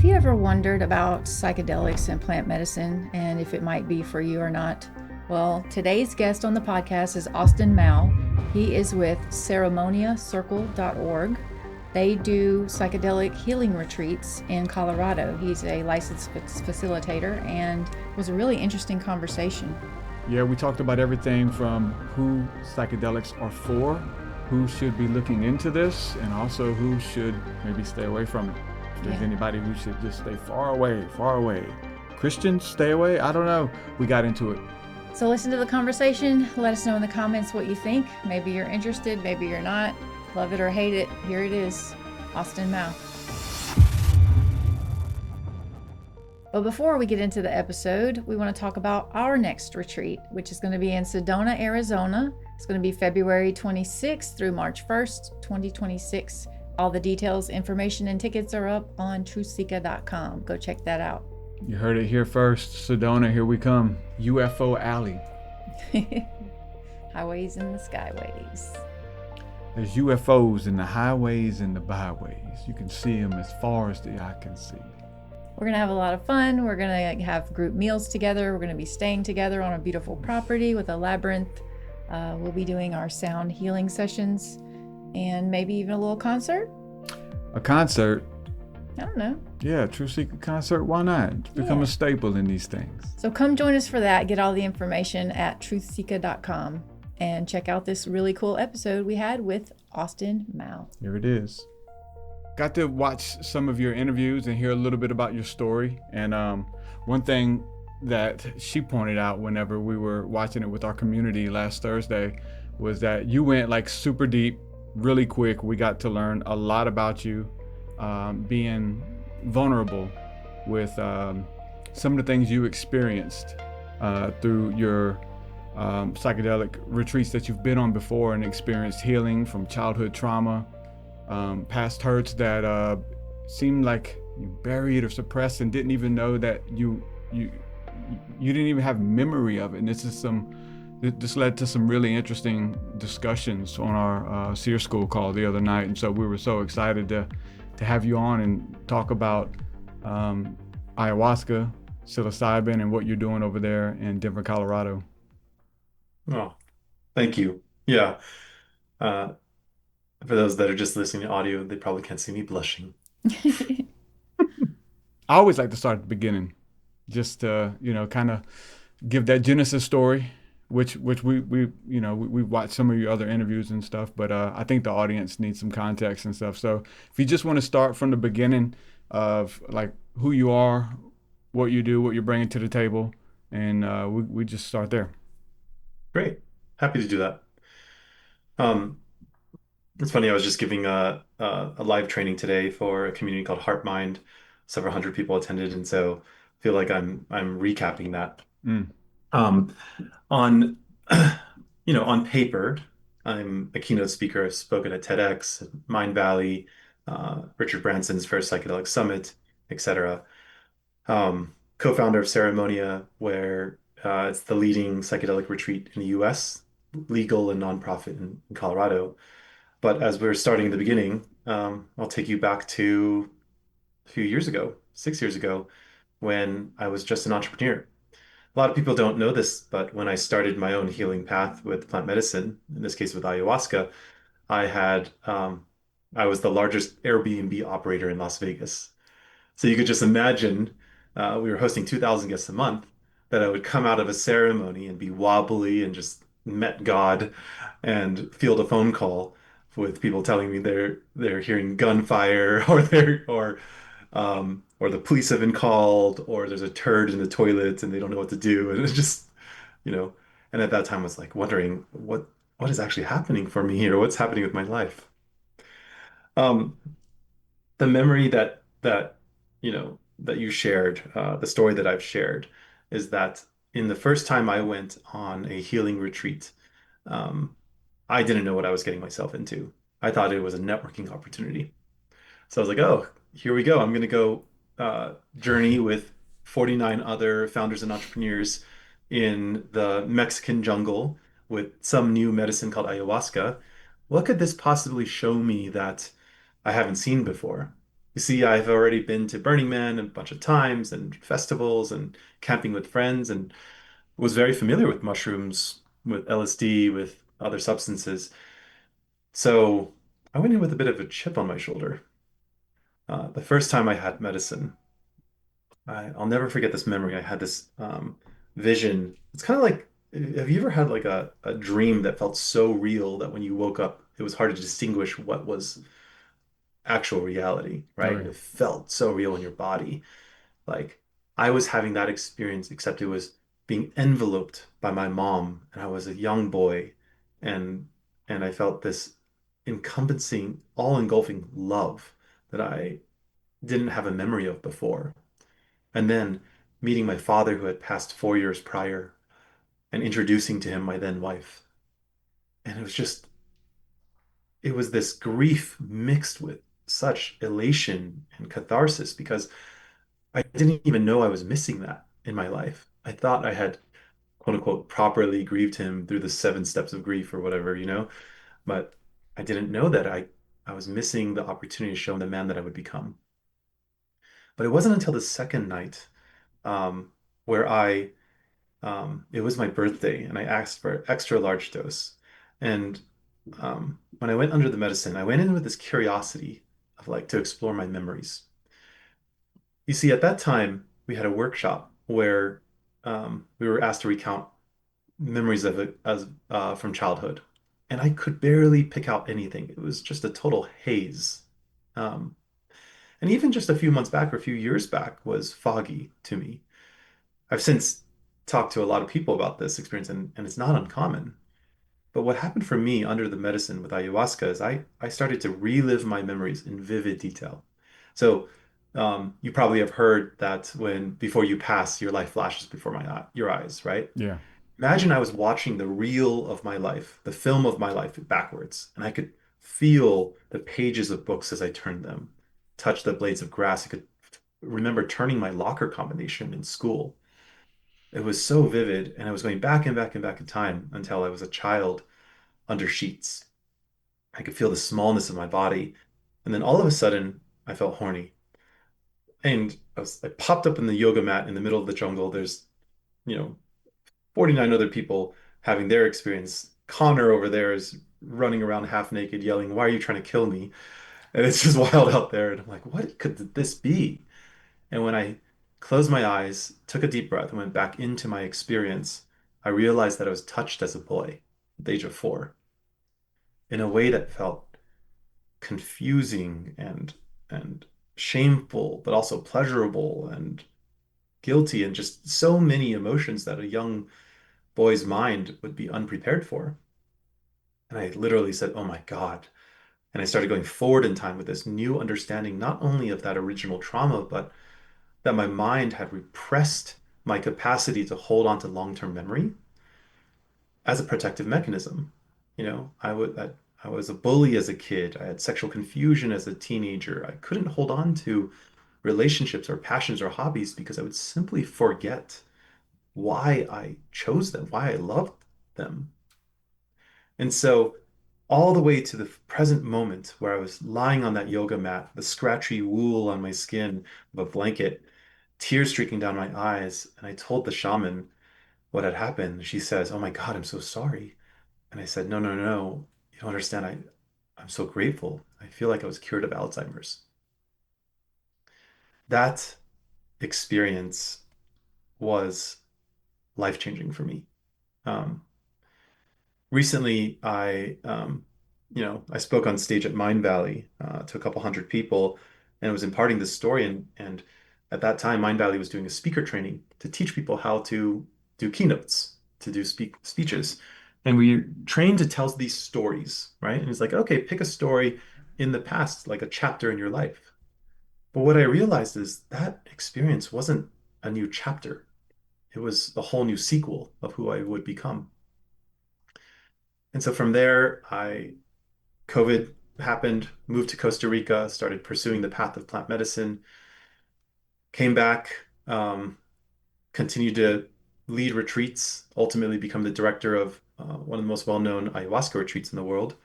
Have you ever wondered about psychedelics and plant medicine and if it might be for you or not? Well, today's guest on the podcast is Austin Mao. He is with CeremoniaCircle.org. They do psychedelic healing retreats in Colorado. He's a licensed facilitator, and it was a really interesting conversation. Yeah, we talked about everything from who psychedelics are for, who should be looking into this, and also who should maybe stay away from it. If there's anybody who should just stay far away, far away. Christians, stay away? I don't know. We got into it. So listen to the conversation. Let us know in the comments what you think. Maybe you're interested, maybe you're not. Love it or hate it. Here it is, Austin Mao. But before we get into the episode, we want to talk about our next retreat, which is going to be in Sedona, Arizona. It's going to be February 26th through March 1st, 2026. All the details, information, and tickets are up on TruthSeekah.com. Go check that out. You heard it here first. Sedona, here we come. UFO Alley. Highways and the skyways. There's UFOs in the highways and the byways. You can see them as far as the eye can see. We're going to have a lot of fun. We're going to have group meals together. We're going to be staying together on a beautiful property with a labyrinth. We'll be doing our sound healing sessions and maybe even a little concert. A concert? I don't know. Yeah, TruthSeekah concert. Why not? It's become a staple in these things. So come join us for that. Get all the information at TruthSeekah.com and check out this really cool episode we had with Austin Mao. Here it is. Got to watch some of your interviews and hear a little bit about your story. And one thing that she pointed out whenever we were watching it with our community last Thursday was that you went like super deep, really quick. We got to learn a lot about you, being vulnerable with some of the things you experienced through your psychedelic retreats that you've been on before and experienced healing from childhood trauma, past hurts that seemed like you buried or suppressed and didn't even know that you didn't even have memory of it. And this led to some really interesting discussions on our SEER school call the other night. And so we were so excited to have you on and talk about ayahuasca, psilocybin, and what you're doing over there in Denver, Colorado. Oh, thank you. Yeah. For those that are just listening to audio, they probably can't see me blushing. I always like to start at the beginning, just to, kind of give that Genesis story, which we watched some of your other interviews and stuff, but I think the audience needs some context and stuff. So if you just want to start from the beginning of like who you are, what you do, what you're bringing to the table, and we just start there. Great. Happy to do that. It's funny, I was just giving a live training today for a community called Heart Mind. Several hundred people attended, and so I feel like I'm recapping that. Um, on on paper, I'm a keynote speaker. I've spoken at TEDx, Mind Valley, Richard Branson's first psychedelic summit, etc. Co-founder of Ceremonia, where it's the leading psychedelic retreat in the US, legal and nonprofit in Colorado. But as we're starting at the beginning, I'll take you back to a few years ago, 6 years ago, when I was just an entrepreneur. A lot of people don't know this, but when I started my own healing path with plant medicine, in this case with ayahuasca, I was the largest Airbnb operator in Las Vegas. So you could just imagine, we were hosting 2,000 guests a month, that I would come out of a ceremony and be wobbly and just met God and field a phone call with people telling me they're hearing gunfire or the police have been called or there's a turd in the toilet and they don't know what to do. And it's just, you know, and at that time I was like wondering what is actually happening for me here? What's happening with my life? Um, the memory that you shared, the story that I've shared, is that in the first time I went on a healing retreat, um, I didn't know what I was getting myself into. I thought it was a networking opportunity. So I was like, oh, here we go. I'm going to go journey with 49 other founders and entrepreneurs in the Mexican jungle with some new medicine called ayahuasca. What could this possibly show me that I haven't seen before? You see, I've already been to Burning Man a bunch of times and festivals and camping with friends and was very familiar with mushrooms, with LSD, with other substances. So I went in with a bit of a chip on my shoulder. The first time I had medicine, I'll never forget this memory. I had this vision. It's kind of like, have you ever had like a dream that felt so real that when you woke up, it was hard to distinguish what was actual reality, Oh right? yeah. It felt so real in your body. Like I was having that experience, except it was being enveloped by my mom, and I was a young boy, and I felt this encompassing, all-engulfing love that I didn't have a memory of before. And then meeting my father, who had passed 4 years prior, and introducing to him my then wife. And it was this grief mixed with such elation and catharsis because I didn't even know I was missing that in my life. I thought I had, quote unquote, properly grieved him through the 7 steps of grief or whatever, but I didn't know that I was missing the opportunity to show him the man that I would become. But it wasn't until the second night, where it was my birthday and I asked for an extra large dose. And when I went under the medicine, I went in with this curiosity of like to explore my memories. You see, at that time, we had a workshop where we were asked to recount memories of it as from childhood, and I could barely pick out anything. It was just a total haze. Um, and even just a few months back or a few years back was foggy to me. I've since talked to a lot of people about this experience, and it's not uncommon. But what happened for me under the medicine with ayahuasca is I started to relive my memories in vivid detail. So you probably have heard that when before you pass, your life flashes before your eyes, right? Yeah. Imagine I was watching the reel of my life, the film of my life backwards, and I could feel the pages of books as I turned them, touch the blades of grass. I could remember turning my locker combination in school. It was so vivid, and I was going back and back and back in time until I was a child under sheets. I could feel the smallness of my body. And then all of a sudden, I felt horny. And I popped up in the yoga mat in the middle of the jungle. There's, you know, 49 other people having their experience. Connor over there is running around half naked, yelling, "Why are you trying to kill me?" And it's just wild out there. And I'm like, what could this be? And when I closed my eyes, took a deep breath, and went back into my experience, I realized that I was touched as a boy at the age of 4 in a way that felt confusing and shameful, but also pleasurable and guilty, and just so many emotions that a young boy's mind would be unprepared for. And I literally said, "Oh my God." And I started going forward in time with this new understanding, not only of that original trauma, but that my mind had repressed my capacity to hold on to long-term memory as a protective mechanism. I was a bully as a kid. I had sexual confusion as a teenager. I couldn't hold on to relationships or passions or hobbies because I would simply forget why I chose them, why I loved them. And so, all the way to the present moment where I was lying on that yoga mat, the scratchy wool on my skin of a blanket, tears streaking down my eyes, and I told the shaman what had happened. She says, "Oh my God, I'm so sorry." And I said, "No, no, no. You don't understand. I'm so grateful. I feel like I was cured of Alzheimer's." That experience was life-changing for me. Um, Recently, I spoke on stage at Mind Valley to a couple hundred people, and was imparting this story. And at that time, Mind Valley was doing a speaker training to teach people how to do keynotes, to do speeches. And we trained to tell these stories, right? And it's like, okay, pick a story in the past, like a chapter in your life. But what I realized is that experience wasn't a new chapter. It was a whole new sequel of who I would become. And so from there, COVID happened, moved to Costa Rica, started pursuing the path of plant medicine, came back, continued to lead retreats, ultimately become the director of one of the most well-known ayahuasca retreats in the world,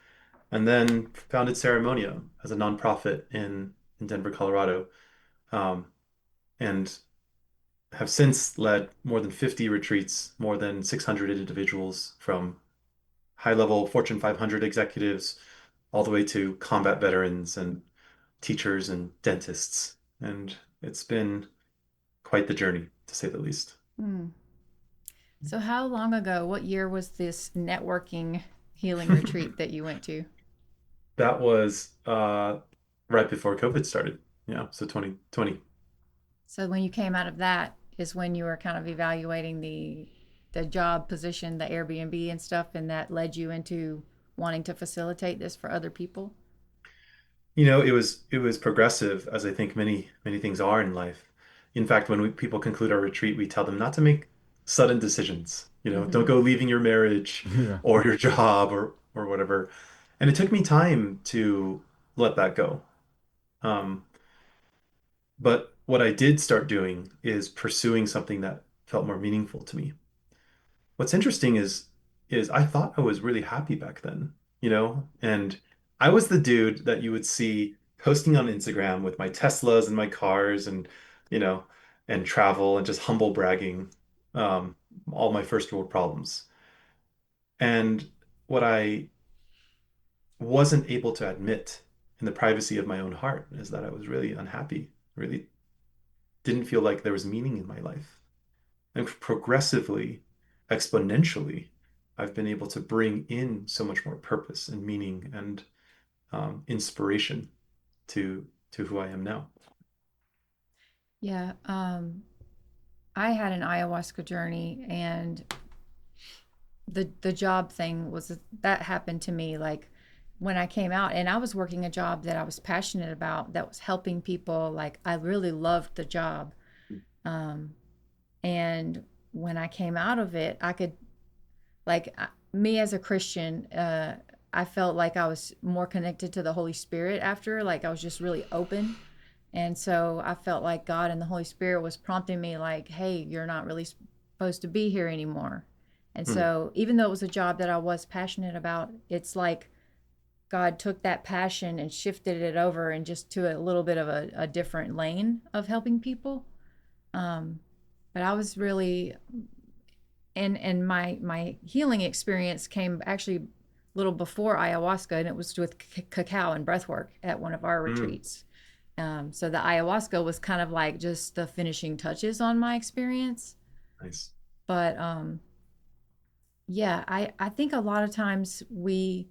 and then founded Ceremonia as a nonprofit in in Denver, Colorado, um, and have since led more than 50 retreats, more than 600 individuals from high-level Fortune 500 executives all the way to combat veterans and teachers and dentists. And it's been quite the journey, to say the least. Hmm. So, how long ago, what year was this networking healing retreat that you went to? That was right before COVID started. Yeah, so 2020. So, when you came out of that, is when you were kind of evaluating the job position, the Airbnb and stuff, and that led you into wanting to facilitate this for other people? It was progressive, as I think many things are in life. In fact, when people conclude our retreat, we tell them not to make sudden decisions. Don't Mm-hmm. go leaving your marriage Yeah. or your job or whatever. And it took me time to let that go. Um, but what I did start doing is pursuing something that felt more meaningful to me. What's interesting is I thought I was really happy back then, and I was the dude that you would see posting on Instagram with my Teslas and my cars you know, and travel and just humble bragging, um, all my first world problems. And what I wasn't able to admit in the privacy of my own heart is that I was really unhappy, really didn't feel like there was meaning in my life. And progressively, exponentially, I've been able to bring in so much more purpose and meaning and inspiration to who I am now. Yeah. I had an ayahuasca journey, and the job thing was that happened to me like when I came out, and I was working a job that I was passionate about, that was helping people. Like I really loved the job. Um, and when I came out of it, I could me as a Christian, I felt like I was more connected to the Holy Spirit after, like I was just really open. And so I felt like God and the Holy Spirit was prompting me, like, hey, you're not really supposed to be here anymore. And Hmm. so even though it was a job that I was passionate about, it's like God took that passion and shifted it over and just to a little bit of a different lane of helping people. Um, but I was really, and my healing experience came actually a little before ayahuasca, and it was with cacao and breath work at one of our Mm, retreats. So the ayahuasca was kind of like just the finishing touches on my experience. nice. But yeah, I think a lot of times we,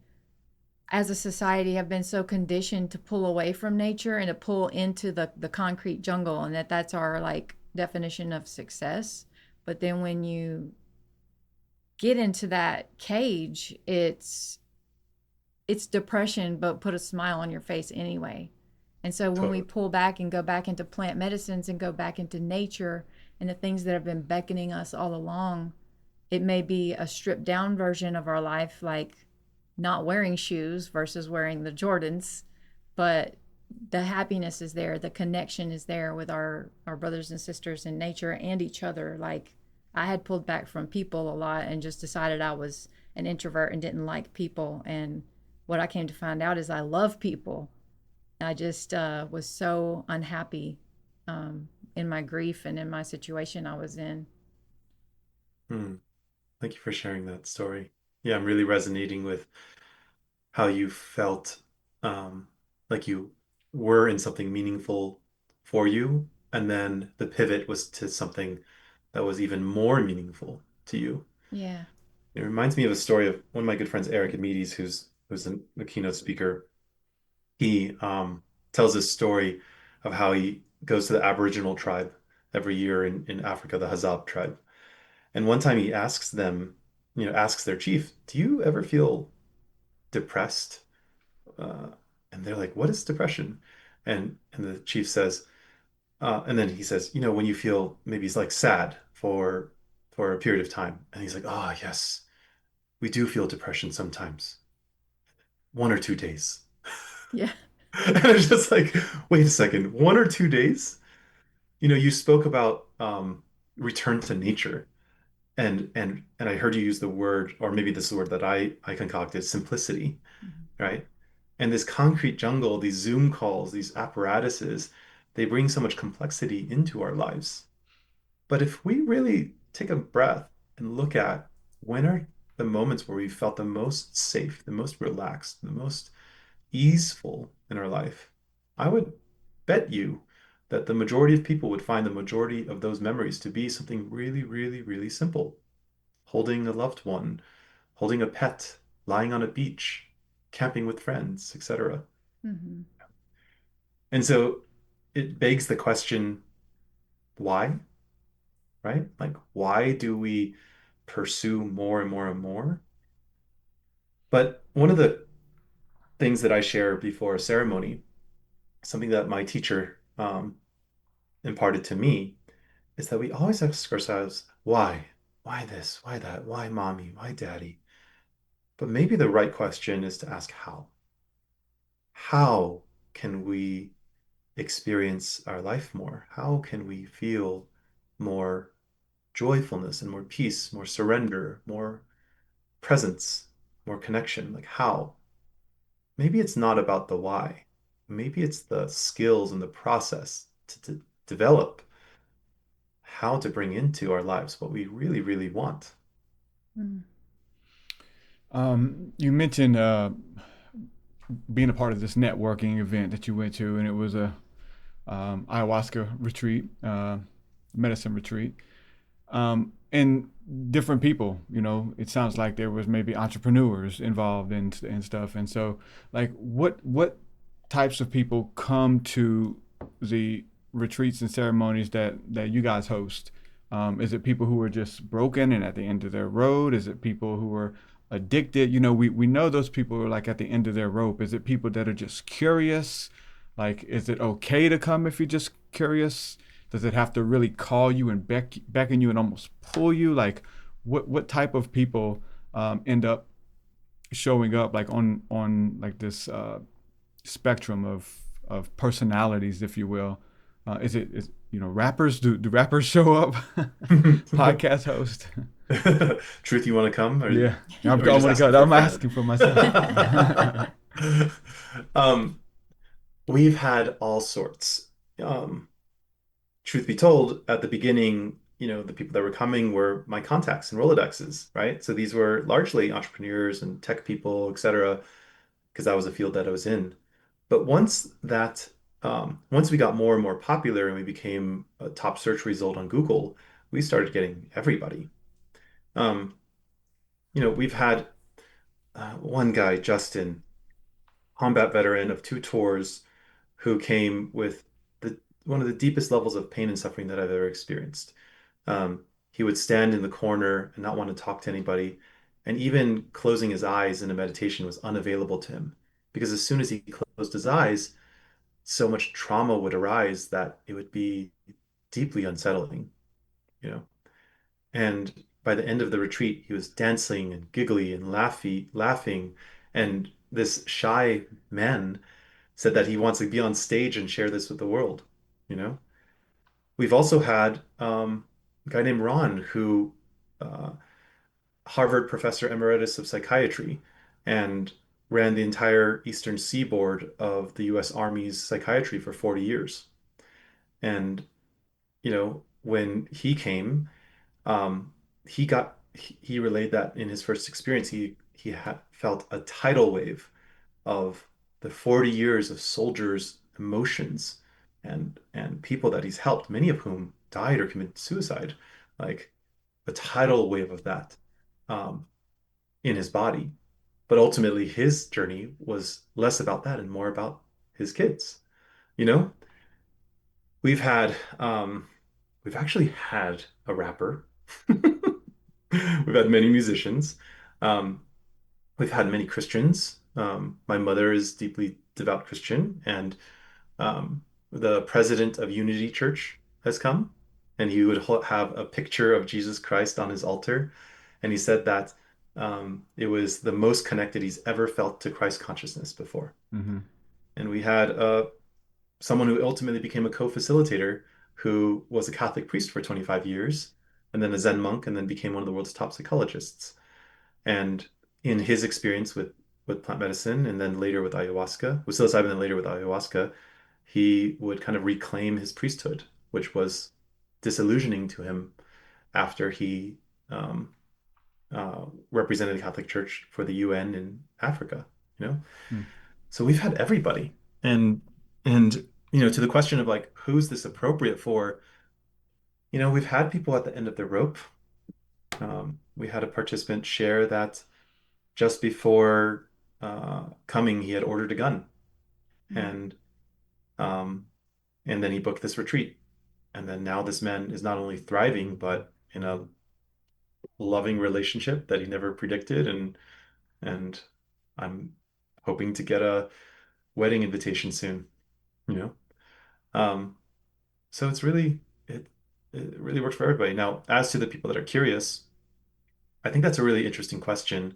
as a society, have been so conditioned to pull away from nature and to pull into the concrete jungle, and that's our like definition of success. But then when you get into that cage, it's depression, but put a smile on your face anyway. And so when we Totally. pull back and go back into plant medicines and go back into nature and the things that have been beckoning us all along, it may be a stripped down version of our life, like not wearing shoes versus wearing the Jordans, but the happiness is there, the connection is there with our brothers and sisters in nature and each other. Like I had pulled back from people a lot and just decided I was an introvert and didn't like people. And what I came to find out is I love people. I just was so unhappy in my grief and in my situation I was in. Hmm. Thank you for sharing that story. Yeah, I'm really resonating with how you felt, um, like you were in something meaningful for you, and then the pivot was to something that was even more meaningful to you. Yeah. It reminds me of a story of one of my good friends, Eric Amides, who's a keynote speaker. He tells this story of how he goes to the Aboriginal tribe every year in Africa, the Hazab tribe. And one time he asks them, asks their chief, "Do you ever feel depressed?" Uh, and they're like, "What is depression?" And the chief says, and then he says, when you feel maybe it's like sad for a period of time. And he's like, "Oh, yes, we do feel depression sometimes, 1 or 2 days." Yeah. And it's just like, wait a second, 1 or 2 days? You spoke about return to nature, and I heard you use the word, or maybe this is the word that I concocted, simplicity, Mhm. right? And this concrete jungle, these Zoom calls, these apparatuses, they bring so much complexity into our lives. But if we really take a breath and look at when are the moments where we felt the most safe, the most relaxed, the most easeful in our life, I would bet you that the majority of people would find the majority of those memories to be something really, really, really simple. Holding a loved one, holding a pet, lying on a beach, camping with friends, etc. Mm-hmm. And so it begs the question, why? Right? Like, why do we pursue more and more and more? But one of the things that I share before a ceremony, something that my teacher imparted to me, is that we always ask ourselves, why? Why this? Why that? Why mommy? Why daddy? But maybe the right question is to ask how. How can we experience our life more? How can we feel more joyfulness and more peace, more surrender, more presence, more connection? Like how? Maybe it's not about the why. Maybe it's the skills and the process to develop how to bring into our lives what we really, really want. Mm-hmm. You mentioned being a part of this networking event that you went to, and it was a ayahuasca retreat, medicine retreat, and different people. You know, it sounds like there was maybe entrepreneurs involved and stuff. And so, like, what types of people come to the retreats and ceremonies that you guys host? Is it people who are just broken and at the end of their road? Is it people who are addicted? You know, we know those people are like at the end of their rope. Is it people that are just curious? Like, is it okay to come if you're just curious? Does it have to really call you and beckon you and almost pull you? Like, what type of people end up showing up like on like this spectrum of personalities, if you will? Is you know, rappers? Do rappers show up? Podcast host. Truth, you want to come, Yeah, I or are you want just to asking go. for a I'm friend? asking for myself. Um, we've had all sorts. Um, Truth be told, at the beginning, the people that were coming were my contacts and Rolodexes, right? So these were largely entrepreneurs and tech people, et cetera, because that was a field that I was in. But once we got more and more popular and we became a top search result on Google, we started getting everybody. Um, we've had one guy, Justin, combat veteran of two tours, who came with one of the deepest levels of pain and suffering that I've ever experienced. He would stand in the corner and not want to talk to anybody, and even closing his eyes in a meditation was unavailable to him because as soon as he closed his eyes, so much trauma would arise that it would be deeply unsettling, you know. And by the end of the retreat, he was dancing and giggly and laughing. And this shy man said that he wants to be on stage and share this with the world, you know. We've also had a guy named Ron who uh, Harvard professor emeritus of psychiatry and ran the entire eastern seaboard of the US Army's psychiatry for 40 years. And, when he came, um, he relayed that in his first experience, he had felt a tidal wave of the 40 years of soldiers' emotions and people that he's helped, many of whom died or committed suicide, like a tidal wave of that um, in his body. But ultimately, his journey was less about that and more about his kids. You know, we've had we've actually had a rapper. We've had many musicians. Um, we've had many Christians. My mother is deeply devout Christian, and the president of Unity Church has come, and he would have a picture of Jesus Christ on his altar, and he said that it was the most connected he's ever felt to Christ consciousness before. Hmm. And we had someone who ultimately became a co-facilitator who was a Catholic priest for 25 years, and then a Zen monk, and then became one of the world's top psychologists. And in his experience with with plant medicine and then later with ayahuasca, with psilocybin, and later with ayahuasca, he would kind of reclaim his priesthood, which was disillusioning to him after he um, represented the Catholic Church for the UN in Africa, you know? Mm. So we've had everybody. And to the question of like, who's this appropriate for? We've had people at the end of the rope. We had a participant share that just before coming, he had ordered a gun, and um, and then he booked this retreat, and then now this man is not only thriving but in a loving relationship that he never predicted, and I'm hoping to get a wedding invitation soon. You know, um, so it really works for everybody. Now, as to the people that are curious, I think that's a really interesting question.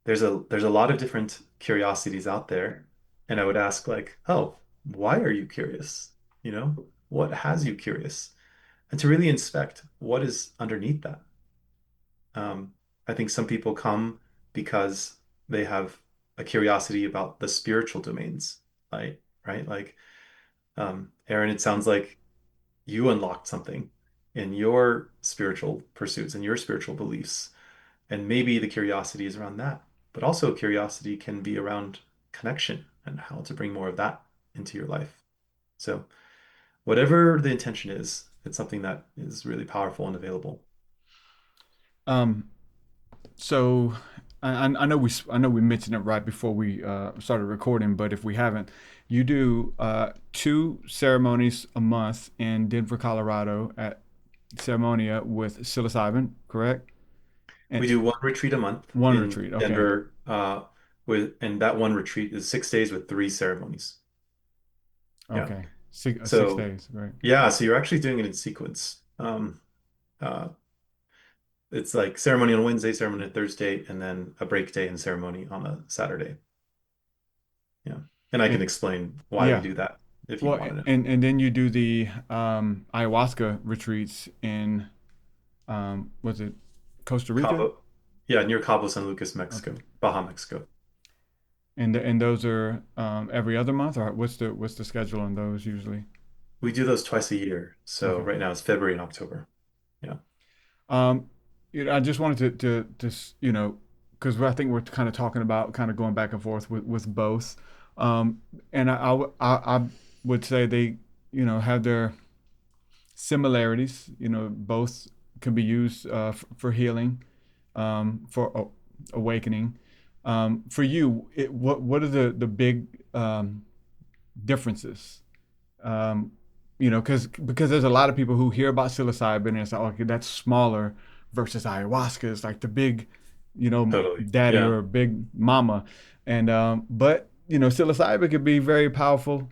There's a lot of different curiosities out there, and I would ask like, oh, why are you curious? What has you curious? And to really inspect what is underneath that. I think some people come because they have a curiosity about the spiritual domains, right? Like, Aaron, it sounds like you unlocked something in your spiritual pursuits and your spiritual beliefs. And maybe the curiosity is around that, but also curiosity can be around connection and how to bring more of that into your life. So, whatever the intention is, it's something that is really powerful and available. Um, so I know we mentioned it right before we started recording, but if we haven't, you do two ceremonies a month in Denver, Colorado at Ceremonia with psilocybin, correct? We And do one retreat a month one in retreat. Okay. Denver, and that one retreat is 6 days with three ceremonies. Yeah. Okay. Six So, days, right? yeah, so you're actually doing it in sequence. Uh, it's like ceremony on Wednesday, ceremony on Thursday, and then a break day and ceremony on a Saturday. Yeah. And I can And explain why we yeah. do that if you Well, want to know. and then you do the ayahuasca retreats in was it Costa Rica? Cabo, yeah, near Cabo San Lucas, Okay. Mexico, Baja, Mexico. And those are every other month, or what's the schedule on those usually? We do those twice a year. So Okay. right now it's February and October. Yeah. Um, I just wanted because I think we're kind of talking about kind of going back and forth with both, um, and I would say they have their similarities. Both can be used for healing, for awakening. For you, what are the big differences? Um, because there's a lot of people who hear about psilocybin and it's like, okay, that's smaller versus ayahuasca. It's like the big, Totally. daddy Yeah. or big mama, and but psilocybin could be very powerful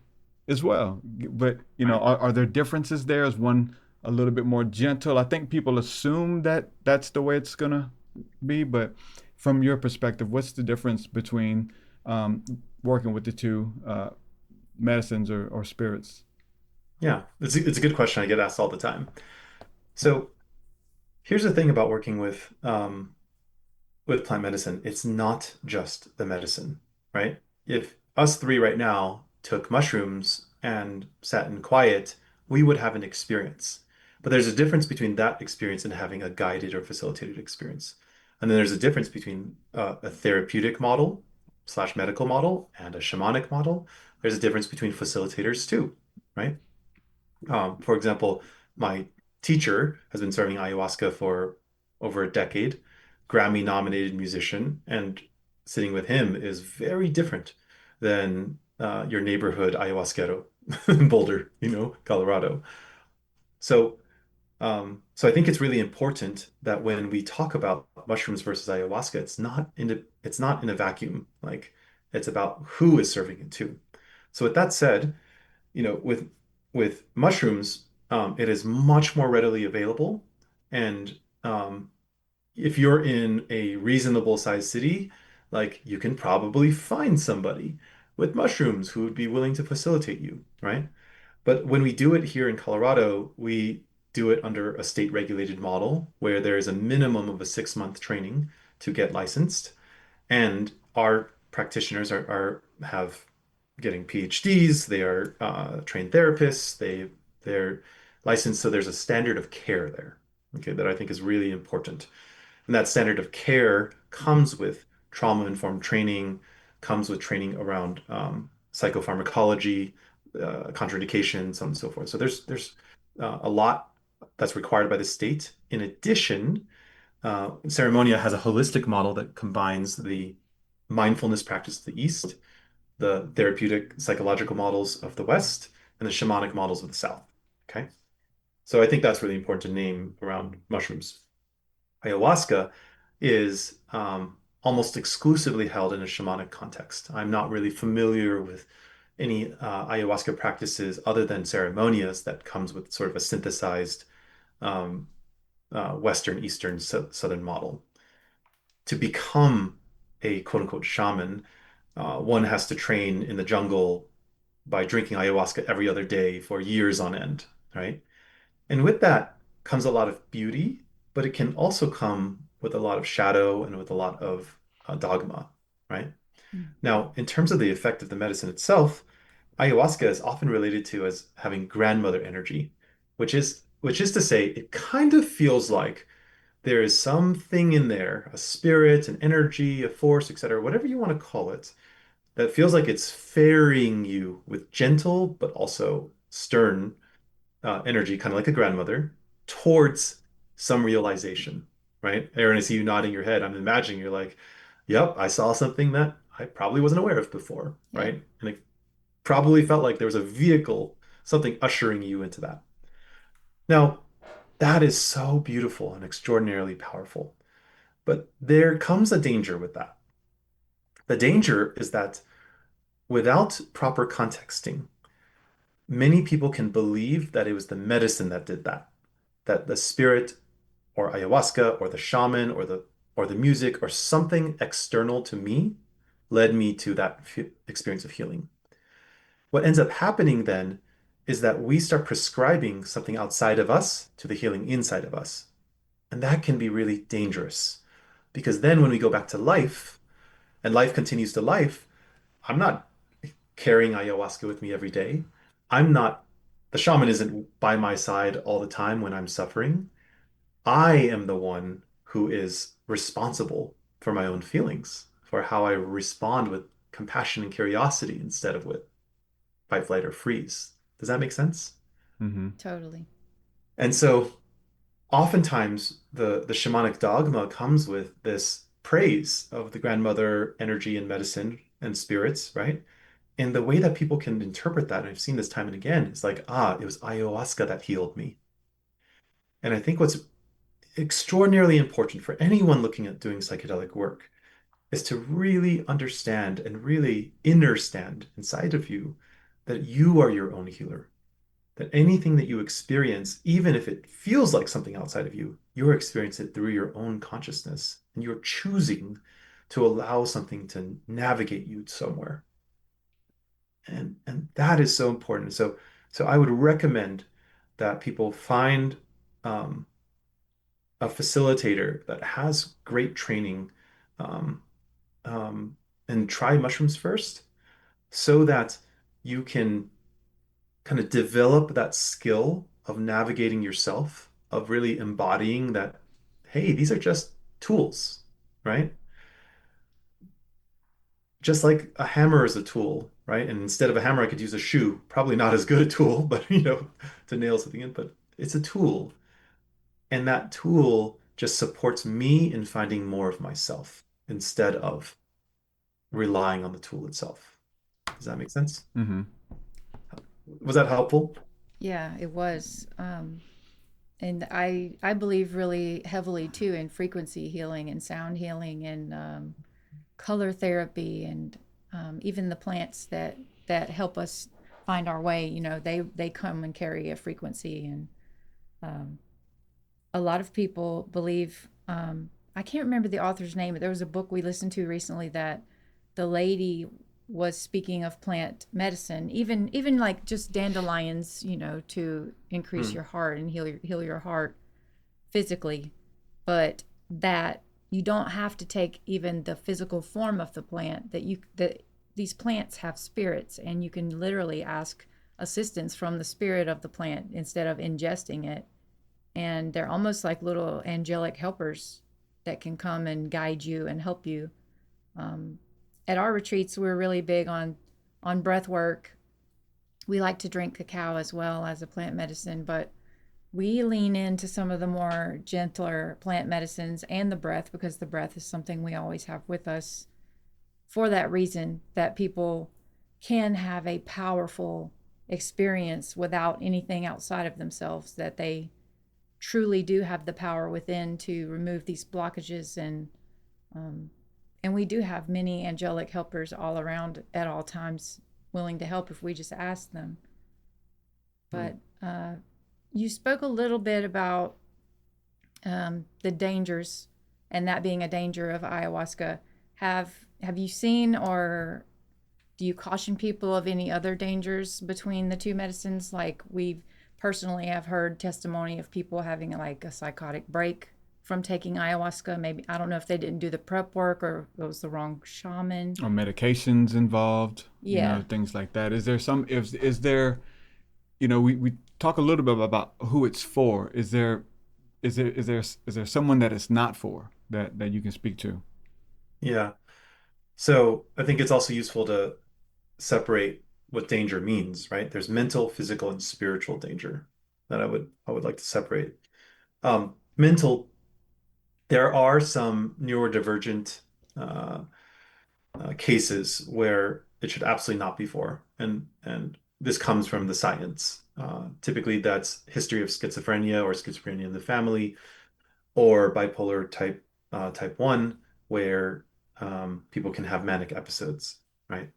as well. But Right. are there differences there? Is one a little bit more gentle? I think people assume that that's the way it's gonna be, but from your perspective, what's the difference between um, working with the two medicines or spirits? Yeah. It's a good question. I get asked all the time. So here's the thing about working with plant medicine. It's not just the medicine, right? If us three right now took mushrooms and sat in quiet, we would have an experience. But there's a difference between that experience and having a guided or facilitated experience. And then there's a difference between a therapeutic model slash medical model and a shamanic model. There's a difference between facilitators too, right? For example, my teacher has been serving ayahuasca for over a decade, Grammy nominated musician, and sitting with him is very different than your neighborhood ayahuasquero in Boulder, Colorado. So, so I think it's really important that when we talk about mushrooms versus ayahuasca, it's not in a vacuum. Like it's about who is serving it to. So with that said, with mushrooms, it is much more readily available. And if you're in a reasonable sized city, like you can probably find somebody with mushrooms who would be willing to facilitate you, right? But when we do it here in Colorado, we do it under a state regulated model where there is a minimum of a 6-month training to get licensed. And our practitioners are have getting PhDs. They are trained therapists. They're licensed. So there's a standard of care there, okay, that I think is really important. And that standard of care comes with trauma-informed training, comes with training around psychopharmacology, contraindications, so on and so forth. So there's a lot that's required by the state. In addition, Ceremonia has a holistic model that combines the mindfulness practice of the East, the therapeutic psychological models of the West, and the shamanic models of the South. Okay. So I think that's really important to name around mushrooms. Ayahuasca is almost exclusively held in a shamanic context. I'm not really familiar with any ayahuasca practices other than ceremonias that comes with sort of a synthesized um, Western, Eastern, Southern model. To become a quote unquote shaman, one has to train in the jungle by drinking ayahuasca every other day for years on end, right? And with that comes a lot of beauty, but it can also come with a lot of shadow and with a lot of dogma, right? Mm. Now, in terms of the effect of the medicine itself, ayahuasca is often related to as having grandmother energy, which is to say, it kind of feels like there is something in there, a spirit, an energy, a force, etc., whatever you want to call it, that feels like it's ferrying you with gentle but also stern energy, kind of like a grandmother, towards some realization, right? Aaron, I see you nodding your head. I'm imagining you're like, yep, I saw something that I probably wasn't aware of before, Yeah. right? And it probably felt like there was a vehicle, something ushering you into that. Now, that is so beautiful and extraordinarily powerful. But there comes a danger with that. The danger is that without proper contexting, many people can believe that it was the medicine that did that, that the spirit or ayahuasca or the shaman or the music or something external to me led me to that experience of healing. What ends up happening then is that we start prescribing something outside of us to the healing inside of us. And that can be really dangerous because then when we go back to life and life continues to life, I'm not carrying ayahuasca with me every day. I'm not, the shaman isn't by my side all the time when I'm suffering. I am the one who is responsible for my own feelings, for how I respond with compassion and curiosity instead of with fight, flight, or freeze. Does that make sense? Mm-hmm. Totally. And so oftentimes the shamanic dogma comes with this praise of the grandmother energy and medicine and spirits, right? And the way that people can interpret that, and I've seen this time and again, is like, it was ayahuasca that healed me. And I think what's extraordinarily important for anyone looking at doing psychedelic work is to really understand and really understand inside of you that you are your own healer. That anything that you experience, even if it feels like something outside of you, you're experiencing it through your own consciousness and you're choosing to allow something to navigate you somewhere. And that is so important. So I would recommend that people find um, a facilitator that has great training um, and try mushrooms first so that you can kind of develop that skill of navigating yourself, of really embodying that, hey, these are just tools, right? Just like a hammer is a tool, right? And instead of a hammer, I could use a shoe. Probably not as good a tool, but to nail something in, but it's a tool. And that tool just supports me in finding more of myself instead of relying on the tool itself. Does that make sense? Mm-hmm. Was that helpful? Yeah, it was. And I believe really heavily too in frequency healing and sound healing and color therapy and even the plants that help us find our way. They come and carry a frequency, and a lot of people believe. I can't remember the author's name, but there was a book we listened to recently that the lady was speaking of plant medicine, even like just dandelions, to increase Hmm. your heart and heal your heart physically, but that you don't have to take even the physical form of the plant, that these plants have spirits, and you can literally ask assistance from the spirit of the plant instead of ingesting it. And they're almost like little angelic helpers that can come and guide you and help you. um, at our retreats, we're really big on breath work. We like to drink cacao as well as a plant medicine, but we lean into some of the more gentler plant medicines and the breath, because the breath is something we always have with us for that reason, that people can have a powerful experience without anything outside of themselves, that they truly do have the power within to remove these blockages. Um, and we do have many angelic helpers all around at all times, willing to help if we just ask them. But you spoke a little bit about the dangers, and that being a danger of ayahuasca. Have you seen, or do you caution people of any other dangers between the two medicines? Like, we personally have heard testimony of people having like a psychotic break from taking ayahuasca. Maybe, I don't know if they didn't do the prep work or it was the wrong shaman. Or medications involved, Yeah. things like that. Is there some, is there, we talk a little bit about who it's for. Is there someone that it's not for, that you can speak to? Yeah. So I think it's also useful to separate what danger means, right? There's mental, physical, and spiritual danger that I would like to separate. Mental, there are some neurodivergent uh, cases where it should absolutely not be for, and this comes from the science. Typically, that's history of schizophrenia or schizophrenia in the family, or bipolar type 1, where people can have manic episodes, right?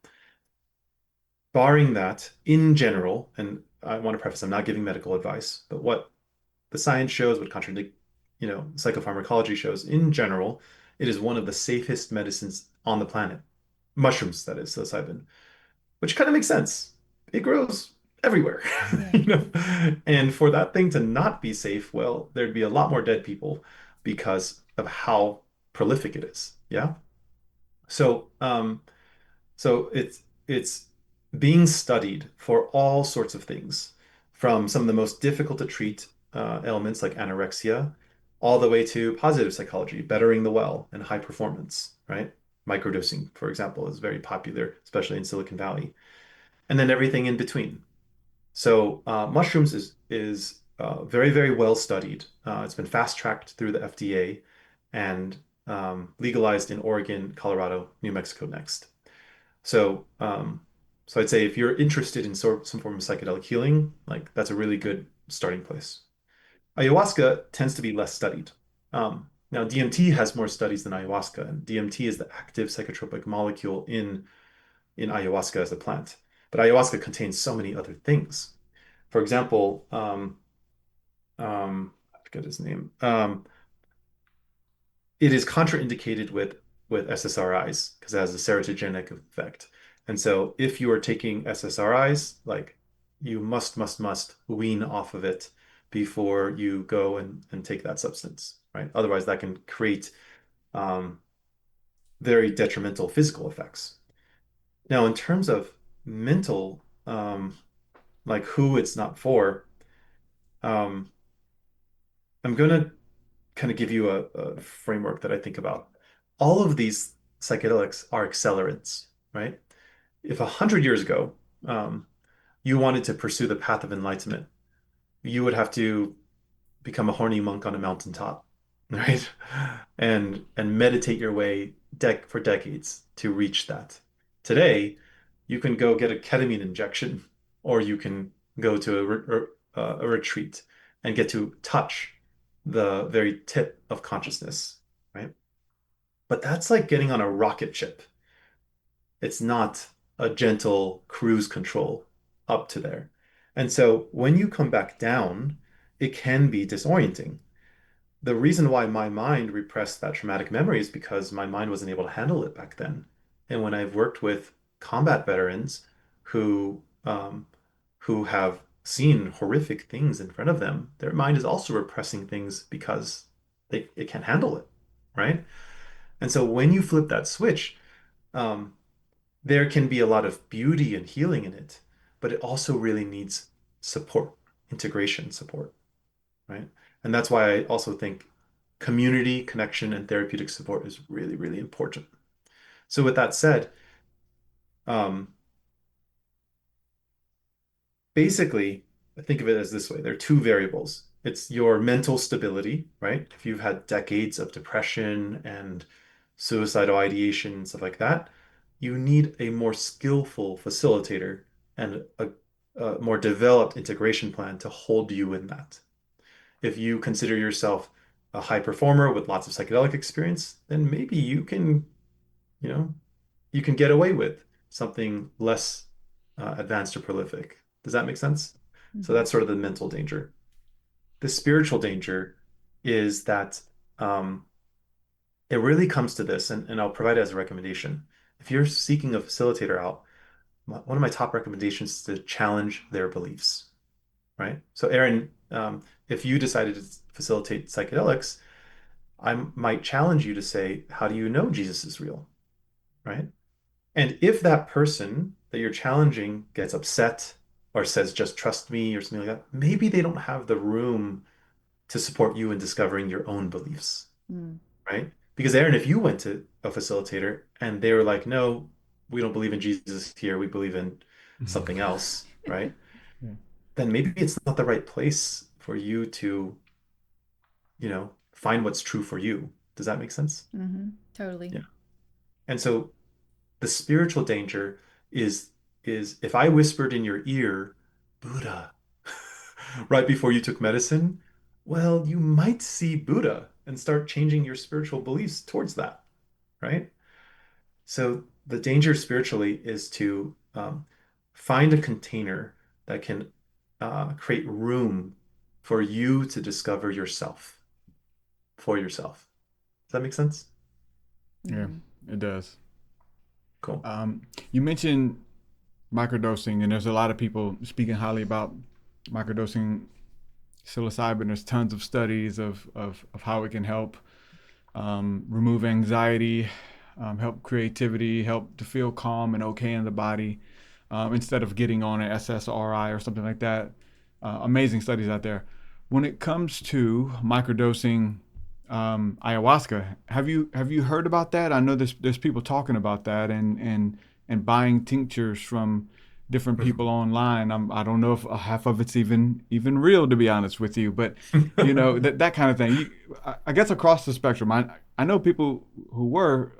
Barring that, in general, and I want to preface, I'm not giving medical advice, but what the science shows would contradict, psychopharmacology shows. In general, it is one of the safest medicines on the planet. Mushrooms, that is, psilocybin, which kind of makes sense. It grows everywhere, Yeah. And for that thing to not be safe, well, there'd be a lot more dead people because of how prolific it is. Yeah. So, it's being studied for all sorts of things, from some of the most difficult to treat ailments like anorexia, all the way to positive psychology, bettering the well, and high performance, right? Microdosing, for example, is very popular, especially in Silicon Valley, and then everything in between. So mushrooms is very, very well studied. It's been fast-tracked through the FDA and legalized in Oregon, Colorado, New Mexico next. So, so I'd say if you're interested in some form of psychedelic healing, like that's a really good starting place. Ayahuasca tends to be less studied. Now, DMT has more studies than ayahuasca, and DMT is the active psychotropic molecule in ayahuasca as a plant. But ayahuasca contains so many other things. For example, I forget his name. It is contraindicated with SSRIs because it has a serotogenic effect. And so if you are taking SSRIs, like you must wean off of it before you go and take that substance, right? Otherwise, that can create um, very detrimental physical effects. Now, in terms of mental, like who it's not for, um, I'm going to kind of give you a framework that I think about. All of these psychedelics are accelerants, right? If 100 years ago, um, you wanted to pursue the path of enlightenment, you would have to become a horny monk on a mountaintop, right? And meditate your way for decades to reach that. Today, you can go get a ketamine injection, or you can go to a retreat and get to touch the very tip of consciousness, right? But that's like getting on a rocket ship. It's not a gentle cruise control up to there. And so when you come back down, it can be disorienting. The reason why my mind repressed that traumatic memory is because my mind wasn't able to handle it back then. And when I've worked with combat veterans who have seen horrific things in front of them, their mind is also repressing things because it can't handle it, right? And so when you flip that switch, um, there can be a lot of beauty and healing in it, but it also really needs support, integration support, right? And that's why I also think community, connection, and therapeutic support is really, really important. So with that said, um, basically, I think of it as this way. There are two variables. It's your mental stability, right? If you've had decades of depression and suicidal ideation and stuff like that, you need a more skillful facilitator and a more developed integration plan to hold you in that. If you consider yourself a high performer with lots of psychedelic experience, then maybe you know, you can get away with something less advanced or prolific. Does that make sense? So Mhm. that's sort of the mental danger. The spiritual danger is that um, it really comes to this, and I'll provide it as a recommendation. If you're seeking a facilitator out, one of my top recommendations is to challenge their beliefs, right? So, Aaron, if you decided to facilitate psychedelics, I might challenge you to say, how do you know Jesus is real, right? And if that person that you're challenging gets upset or says, just trust me or something like that, maybe they don't have the room to support you in discovering your own beliefs, Mm. right? Because Aaron, if you went to a facilitator and they were like, no, we don't believe in Jesus here, we believe in something else, right? Yeah. Then maybe it's not the right place for you to, find what's true for you. Does that make sense? Totally. Yeah. And so the spiritual danger is is if I whispered in your ear, Buddha, right before you took medicine, well, you might see Buddha and start changing your spiritual beliefs towards that, right? So the danger spiritually is to find a container that can create room for you to discover yourself for yourself. Does that make sense? Yeah, Mm-hmm. it does. Cool. You mentioned microdosing, and there's a lot of people speaking highly about microdosing psilocybin. There's tons of studies of how it can help remove anxiety, help creativity, help to feel calm and okay in the body instead of getting on an SSRI or something like that. Amazing studies out there. When it comes to microdosing ayahuasca, have you heard about that? I know there's people talking about that and buying tinctures from different people online. I don't know if half of it's even real, to be honest with you, but that kind of thing. I guess across the spectrum, I know people who were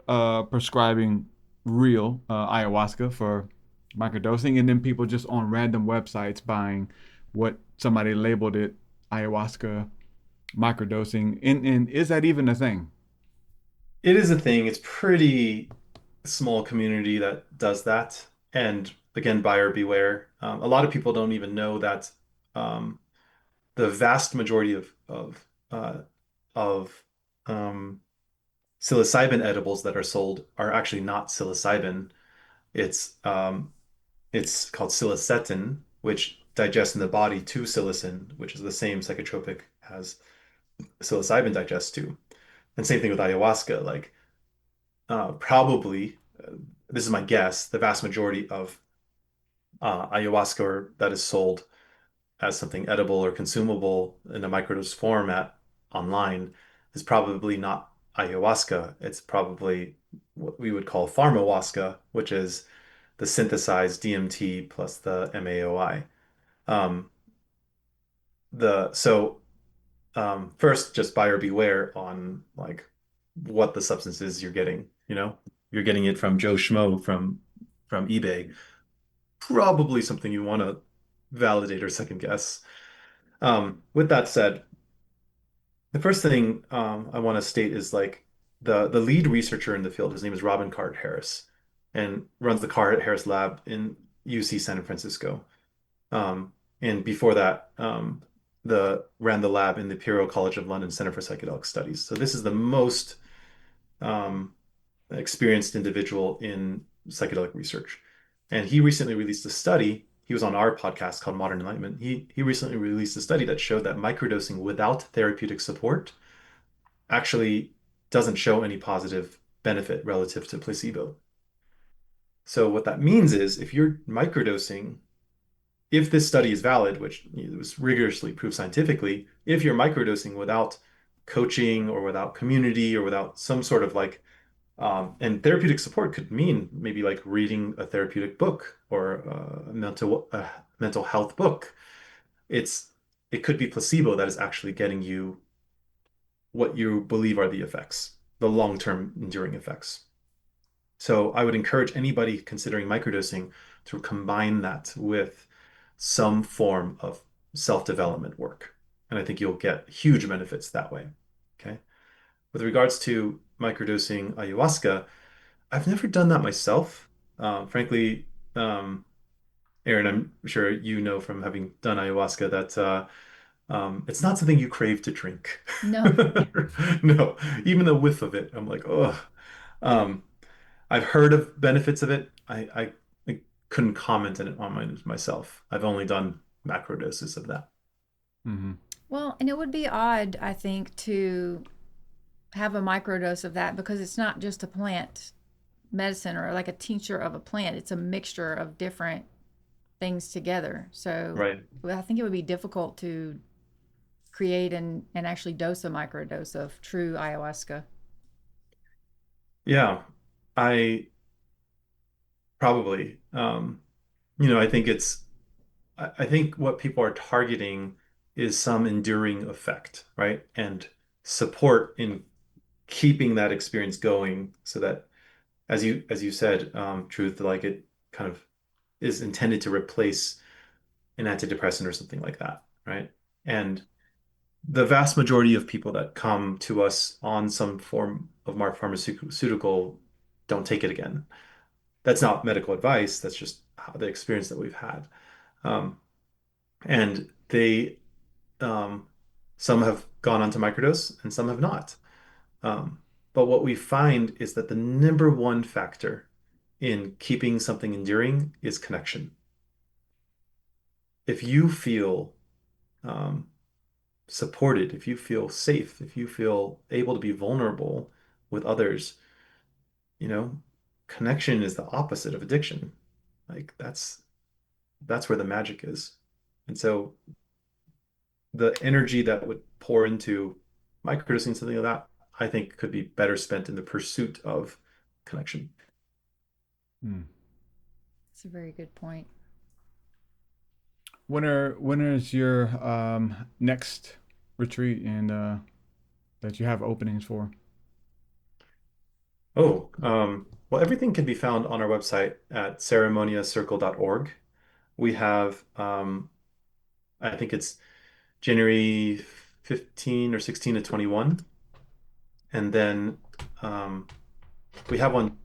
prescribing real ayahuasca for microdosing, and then people just on random websites buying what somebody labeled it ayahuasca microdosing. And is that even a thing? It is a thing. It's pretty small community that does that. And again, buyer beware. A lot of people don't even know that um, the vast majority of um, psilocybin edibles that are sold are actually not psilocybin. It's it's called psilocybin, which digests in the body to psilocin, which is the same psychotropic as psilocybin digests to. And same thing with ayahuasca. Like probably, this is my guess, the vast majority of ayahuasca that is sold as something edible or consumable in a microdose format online is probably not ayahuasca. It's probably what we would call pharmahuasca, which is the synthesized DMT plus the MAOI. Um, first, just buyer beware on like what the substances you're getting. You're getting it from Joe Schmo from eBay. Probably something you want to validate or second guess. With that said, the first thing I want to state is like the lead researcher in the field. His name is Robin Carhart-Harris, and runs the Carhart-Harris lab in UC San Francisco. And before that, the ran the lab in the Imperial College of London Center for Psychedelic Studies. So this is the most um, experienced individual in psychedelic research. And he recently released a study. He was on our podcast called Modern Enlightenment. He recently released a study that showed that microdosing without therapeutic support actually doesn't show any positive benefit relative to placebo. So what that means is if you're microdosing, if this study is valid, which it was rigorously proved scientifically, if you're microdosing without coaching or without community or without some sort of like, and therapeutic support could mean maybe like reading a therapeutic book or a mental health book. It could be placebo that is actually getting you what you believe are the effects, the long-term enduring effects. So I would encourage anybody considering microdosing to combine that with some form of self-development work. And I think you'll get huge benefits that way. Okay. With regards to microdosing ayahuasca, I've never done that myself. Frankly, Aaron, I'm sure you know from having done ayahuasca that it's not something you crave to drink. No. No, even the whiff of it, I'm like, oh. Um, I've heard of benefits of it. I couldn't comment on it myself. I've only done macro doses of that. Mm-hmm. Well, and it would be odd, I think, to have a microdose of that because it's not just a plant medicine or like a tincture of a plant. It's a mixture of different things together. So Right. I think it would be difficult to create and actually dose a microdose of true ayahuasca. Yeah. I probably, I think I think what people are targeting is some enduring effect, right? And support in keeping that experience going so that as you said, truth, like it kind of is intended to replace an antidepressant or something like that, right? And the vast majority of people that come to us on some form of pharmaceutical don't take it again. That's not medical advice. That's just the experience that we've had. Um, and um, some have gone on to microdose and some have not. Um, but what we find is that the number one factor in keeping something enduring is connection. If you feel um, supported, if you feel safe, if you feel able to be vulnerable with others, you know, connection is the opposite of addiction. Like that's where the magic is. And so the energy that would pour into microdosing something like that, I think could be better spent in the pursuit of connection. Mm. That's a very good point. When is your next retreat and that you have openings for? Oh, well, everything can be found on our website at ceremoniacircle.org. We have, I think it's January 15 or 16 to 21. And then um, we have one,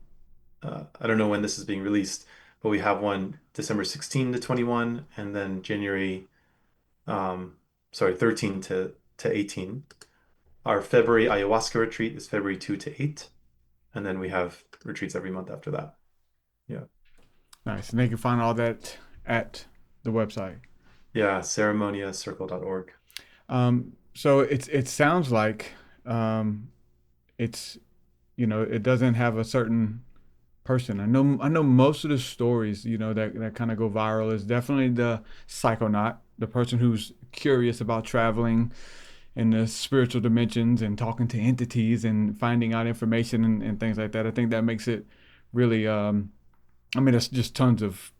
I don't know when this is being released, but we have one December 16 to 21, and then um, 13 to 18. Our February ayahuasca retreat is February 2 to 8. And then we have retreats every month after that. Yeah. Nice. And they can find all that at the website. Yeah, ceremoniacircle.org. So it sounds like it's it doesn't have a certain person. I know most of the stories that kind of go viral is definitely the psychonaut, the person who's curious about traveling in the spiritual dimensions and talking to entities and finding out information and things like that. I think that makes it really. I mean, there's just tons of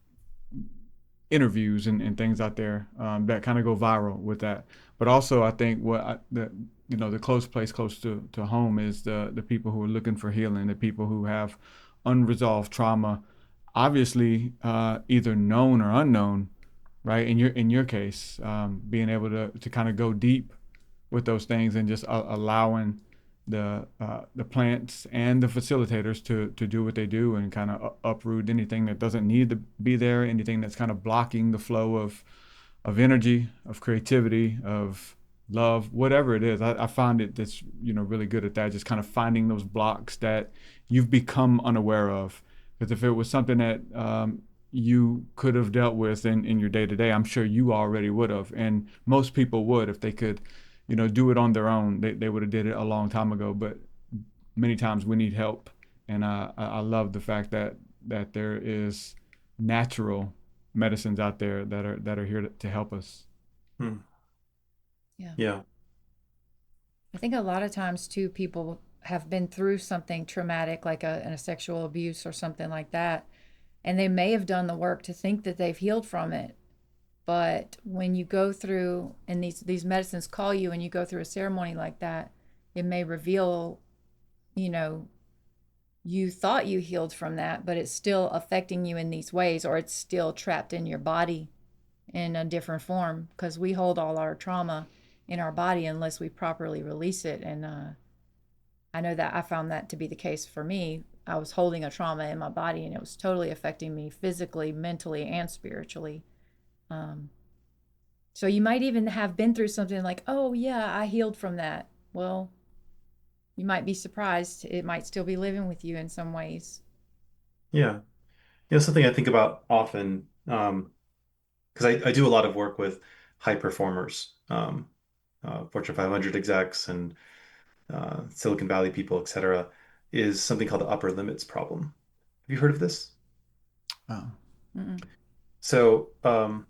interviews and things out there that kind of go viral with that. But also, I think the close place close to home is the people who are looking for healing, the people who have unresolved trauma, obviously either known or unknown, right? In your case, being able to kind of go deep with those things and just allowing the plants and the facilitators to do what they do and kind of uproot anything that doesn't need to be there, anything that's kind of blocking the flow of energy, of creativity, of love, whatever it is. I find it that's really good at that, just kind of finding those blocks that you've become unaware of. Because if it was something that you could have dealt with in your day to day, I'm sure you already would have, and most people would if they could do it on their own. They would have did it a long time ago. But many times we need help And I love the fact that there is natural medicines out there that are here to help us. Hmm. Yeah. Yeah. I think a lot of times too, people have been through something traumatic, like a sexual abuse or something like that, and they may have done the work to think that they've healed from it. But when you go through, and these medicines call you, and you go through a ceremony like that, it may reveal, you know, you thought you healed from that, but it's still affecting you in these ways, or it's still trapped in your body in a different form, because we hold all our trauma in our body unless we properly release it. And I know that I found that to be the case for me. I was holding a trauma in my body, and it was totally affecting me physically, mentally, and spiritually. Um, so you might even have been through something like, oh, yeah, I healed from that. Well, you might be surprised. It might still be living with you in some ways. Yeah. Something I think about often, because I do a lot of work with high performers, Fortune 500 execs and Silicon Valley people, etc., is something called the upper limits problem. Have you heard of this? Oh. Mm-mm. So, I'll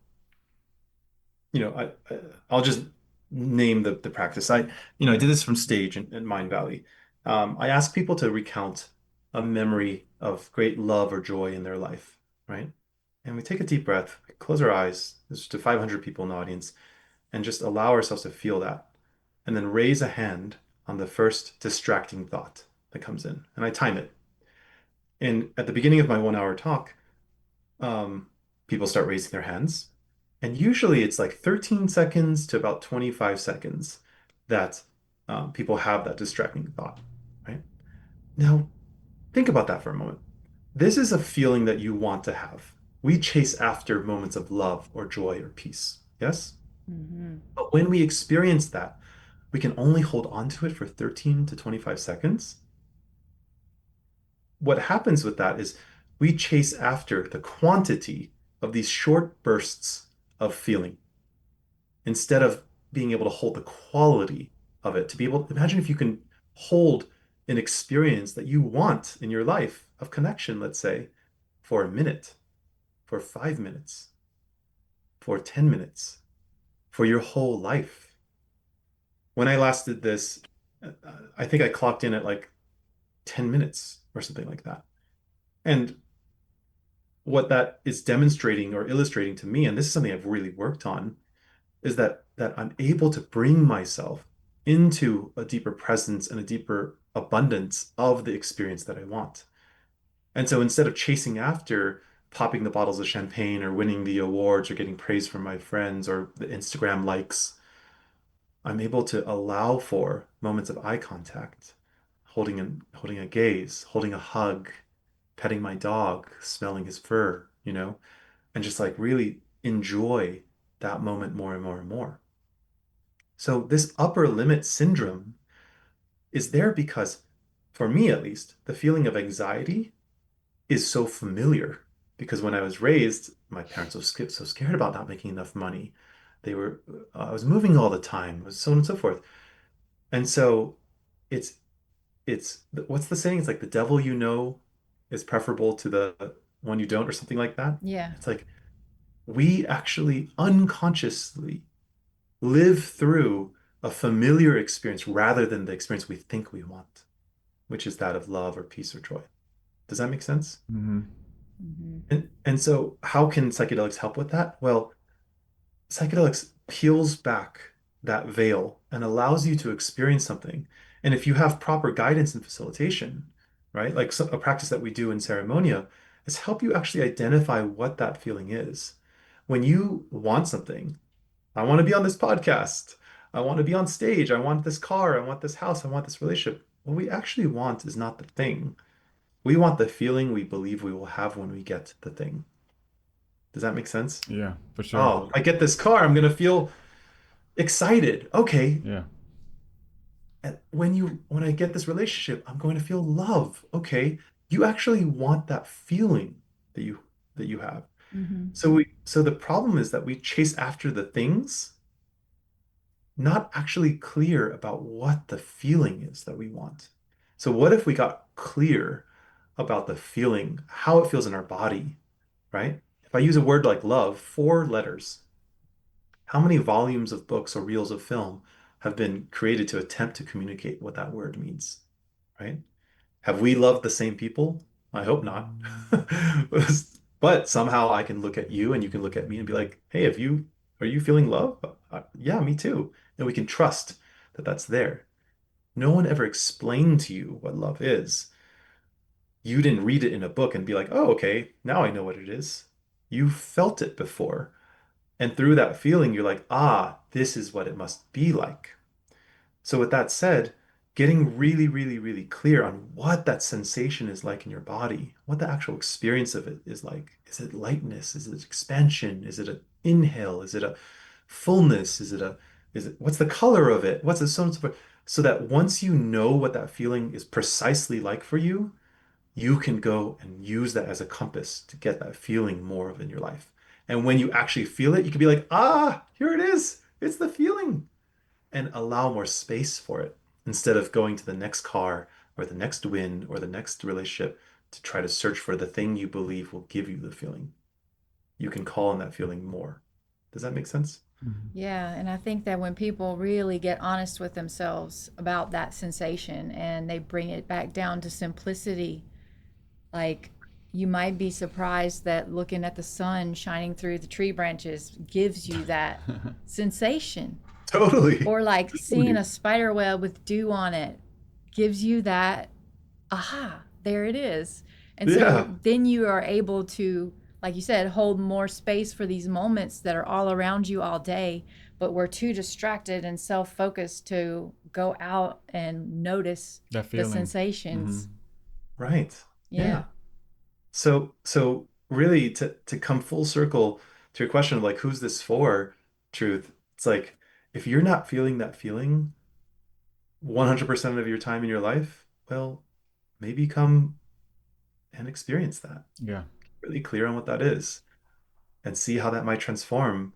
just name the practice. I did this from stage in Mind Valley. I ask people to recount a memory of great love or joy in their life, right? And we take a deep breath, close our eyes. There's to 500 people in the audience, and just allow ourselves to feel that. And then raise a hand on the first distracting thought that comes in. And I time it. And at the beginning of my 1 hour talk, um, people start raising their hands. And usually it's like 13 seconds to about 25 seconds that people have that distracting thought, right? Now, think about that for a moment. This is a feeling that you want to have. We chase after moments of love or joy or peace. Yes? Mm-hmm. But when we experience that, we can only hold on to it for 13 to 25 seconds. What happens with that is we chase after the quantity of these short bursts of feeling instead of being able to hold the quality of it. To be able to imagine if you can hold an experience that you want in your life of connection, let's say, for a minute, for 5 minutes, for 10 minutes, for your whole life. When I last did this, I think I clocked in at like 10 minutes or something like that. And what that is demonstrating or illustrating to me, and this is something I've really worked on, is that I'm able to bring myself into a deeper presence and a deeper abundance of the experience that I want. And so instead of chasing after popping the bottles of champagne or winning the awards or getting praise from my friends or the Instagram likes, I'm able to allow for moments of eye contact, holding a gaze, holding a hug, petting my dog, smelling his fur, and just like really enjoy that moment more and more and more. So this upper limit syndrome is there because, for me at least, the feeling of anxiety is so familiar. Because when I was raised, my parents were so scared about not making enough money. I was moving all the time, so on and so forth. And so it's, what's the saying? It's like the devil you know is preferable to the one you don't, or something like that. Yeah. It's like we actually unconsciously live through a familiar experience rather than the experience we think we want, which is that of love or peace or joy. Does that make sense? Mm-hmm. Mm-hmm. And so how can psychedelics help with that? Well, psychedelics peels back that veil and allows you to experience something. And if you have proper guidance and facilitation, right? Like a practice that we do in Ceremonia is help you actually identify what that feeling is. When you want something, I want to be on this podcast. I want to be on stage. I want this car. I want this house. I want this relationship. What we actually want is not the thing. We want the feeling we believe we will have when we get the thing. Does that make sense? Yeah, for sure. Oh, I get this car. I'm going to feel excited. Okay. Yeah. And when I get this relationship, I'm going to feel love. Okay. You actually want that feeling that you have. Mm-hmm. So the problem is that we chase after the things, not actually clear about what the feeling is that we want. So what if we got clear about the feeling, how it feels in our body, right? If I use a word like love, 4 letters, how many volumes of books or reels of film have been created to attempt to communicate what that word means, right? Have we loved the same people? I hope not. But somehow I can look at you and you can look at me and be like, hey, are you feeling love? Yeah, me too. And we can trust that that's there. No one ever explained to you what love is. You didn't read it in a book and be like, oh, okay, now I know what it is. You felt it before. And through that feeling, you're like, ah, this is what it must be like. So, with that said, getting really, really, really clear on what that sensation is like in your body, what the actual experience of it is like. Is it lightness? Is it expansion? Is it an inhale? Is it a fullness? What's the color of it? What's the so and so forth? So that once you know what that feeling is precisely like for you, you can go and use that as a compass to get that feeling more of in your life. And when you actually feel it, you can be like, ah, here it is. It's the feeling, and allow more space for it instead of going to the next car or the next win or the next relationship to try to search for the thing you believe will give you the feeling. You can call on that feeling more. Does that make sense? Mhm. Yeah, and I think that when people really get honest with themselves about that sensation and they bring it back down to simplicity, like you might be surprised that looking at the sun shining through the tree branches gives you that sensation. Totally. Or like seeing Totally. a spider web with dew on it gives you that, aha, there it is. And so Yeah. then you are able to, like you said, hold more space for these moments that are all around you all day, but we're too distracted and self focused to go out and notice That the feeling. Hmm. sensations. Right. Yeah. Yeah. So really to come full circle to your question of like who's this for, truth, it's like if you're not feeling that feeling 100% of your time in your life, well, maybe come and experience that. Yeah. Really clear on what that is and see how that might transform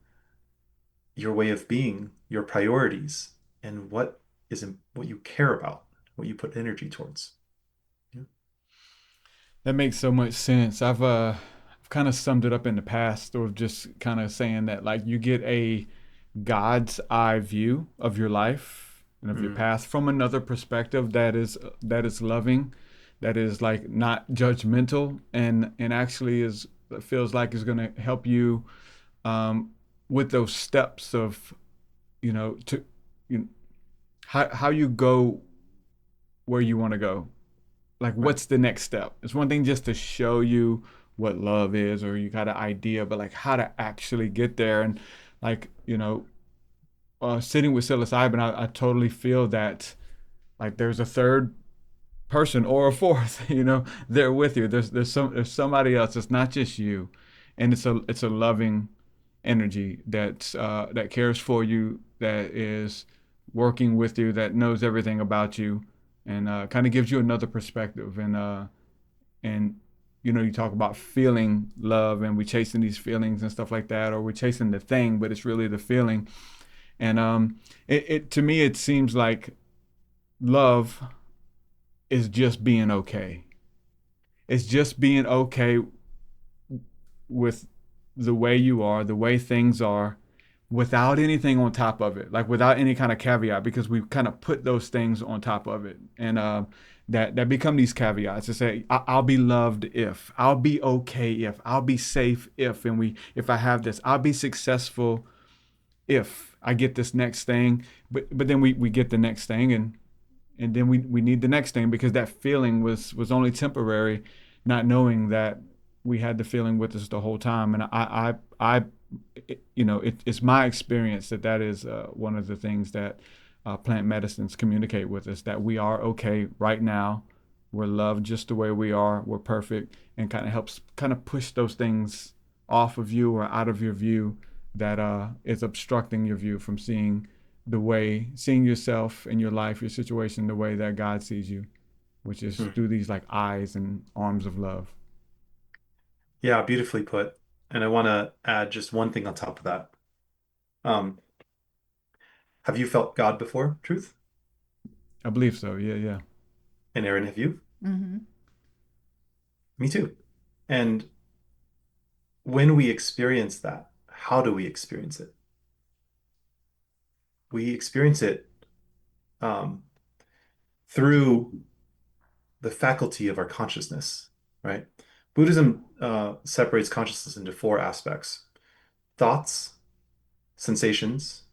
your way of being, your priorities, and what you care about, what you put energy towards. Yeah. That makes so much sense. I've kind of summed it up in the past, or just kind of saying that like you get a God's eye view of your life and of your Mm, path from another perspective that is loving, that is like not judgmental, and actually is feels like is going to help you um, with those steps of to you know, how you go where you want to go, like right. what's the next step. It's one thing just to show you what love is or you got an idea, but like how to actually get there. And like sitting with psilocybin, I totally feel that like there's a third person or a fourth there with you. There's somebody else. It's not just you, and it's a loving energy that cares for you, that is working with you, that knows everything about you, and kind of gives you another perspective. And you talk about feeling love, and we chasing these feelings and stuff like that, or we're chasing the thing, but it's really the feeling. And it to me it seems like love is just being okay. It's just being okay with the way you are, the way things are, without anything on top of it, like without any kind of caveat, because we kind of put those things on top of it, and that become these caveats to say, I'll be loved if, I'll be okay if, I'll be safe if, and if I have this, I'll be successful if I get this next thing, but then we get the next thing, and then we need the next thing because that feeling was only temporary, not knowing that we had the feeling with us the whole time. And I it's my experience that is one of the things that plant medicines communicate with us, that we are okay right now. We're loved just the way we are. We're perfect, and kind of helps kind of push those things off of you or out of your view that is obstructing your view from seeing yourself and your life, your situation, the way that God sees you, which is Mm. through these like eyes and arms of love. Yeah, beautifully put. And I want to add just one thing on top of that. Um, have you felt God before, Truth? I believe so. Yeah, yeah. And Aaron, have you? Mm-hmm. Me too. And when we experience that, how do we experience it? We experience it um, through the faculty of our consciousness, right? Buddhism separates consciousness into four aspects: thoughts, sensations,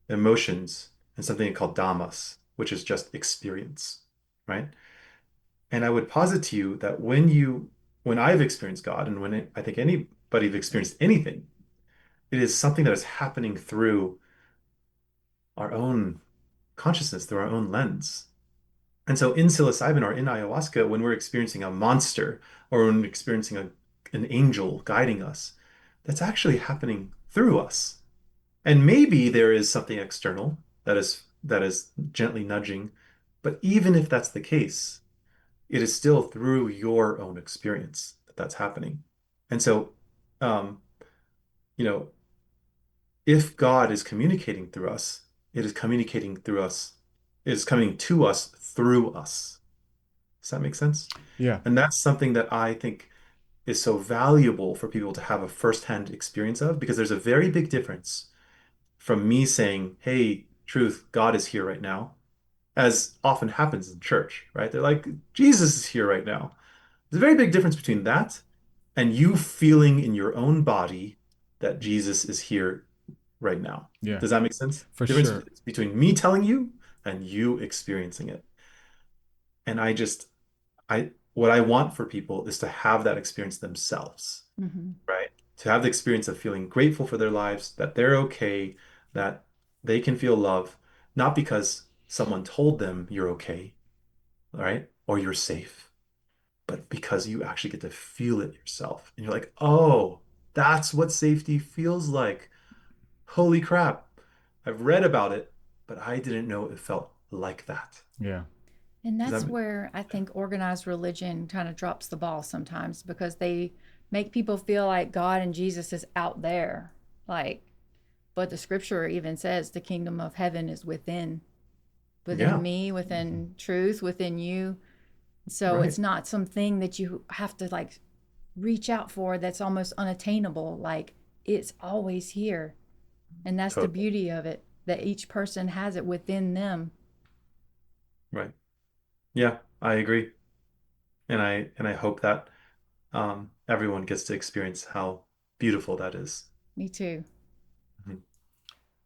emotions, and something called dhammas, which is just experience, right? And I would posit to you that when I've experienced God, and I think anybody have experienced anything, it is something that is happening through our own consciousness, through our own lens. And so in psilocybin or in ayahuasca, when we're experiencing a monster or when we're experiencing an angel guiding us, that's actually happening through us. And maybe there is something external that is gently nudging, but even if that's the case, it is still through your own experience that that's happening. And so, um, you know, if God is communicating through us, it is communicating through us, it is coming to us through us. Does that make sense? Yeah. And that's something that I think is so valuable for people to have a firsthand experience of, because there's a very big difference from me saying, "Hey, truth, God is here right now," as often happens in church, right? They're like, "Jesus is here right now." There's a very big difference between that and you feeling in your own body that Jesus is here right now. Yeah. Does that make sense? For Difference sure. between me telling you and you experiencing it. And what I want for people is to have that experience themselves, Mm-hmm. right? To have the experience of feeling grateful for their lives, that they're okay, that they can feel love, not because someone told them you're okay, right? Or you're safe, but because you actually get to feel it yourself. And you're like, oh, that's what safety feels like. Holy crap. I've read about it, but I didn't know it felt like that. Yeah. And Does that that's make where I think organized religion kind of drops the ball sometimes because they make people feel like God and Jesus is out there. Like, but the scripture even says the kingdom of heaven is within Yeah, me, within truth, within you. So it's right. not something that you have to like reach out for that's almost unattainable. Like it's always here. And that's the Totally. beauty of it, that each person has it within them. Right. Yeah, I agree. And I hope that everyone gets to experience how beautiful that is. Me too. Mhm.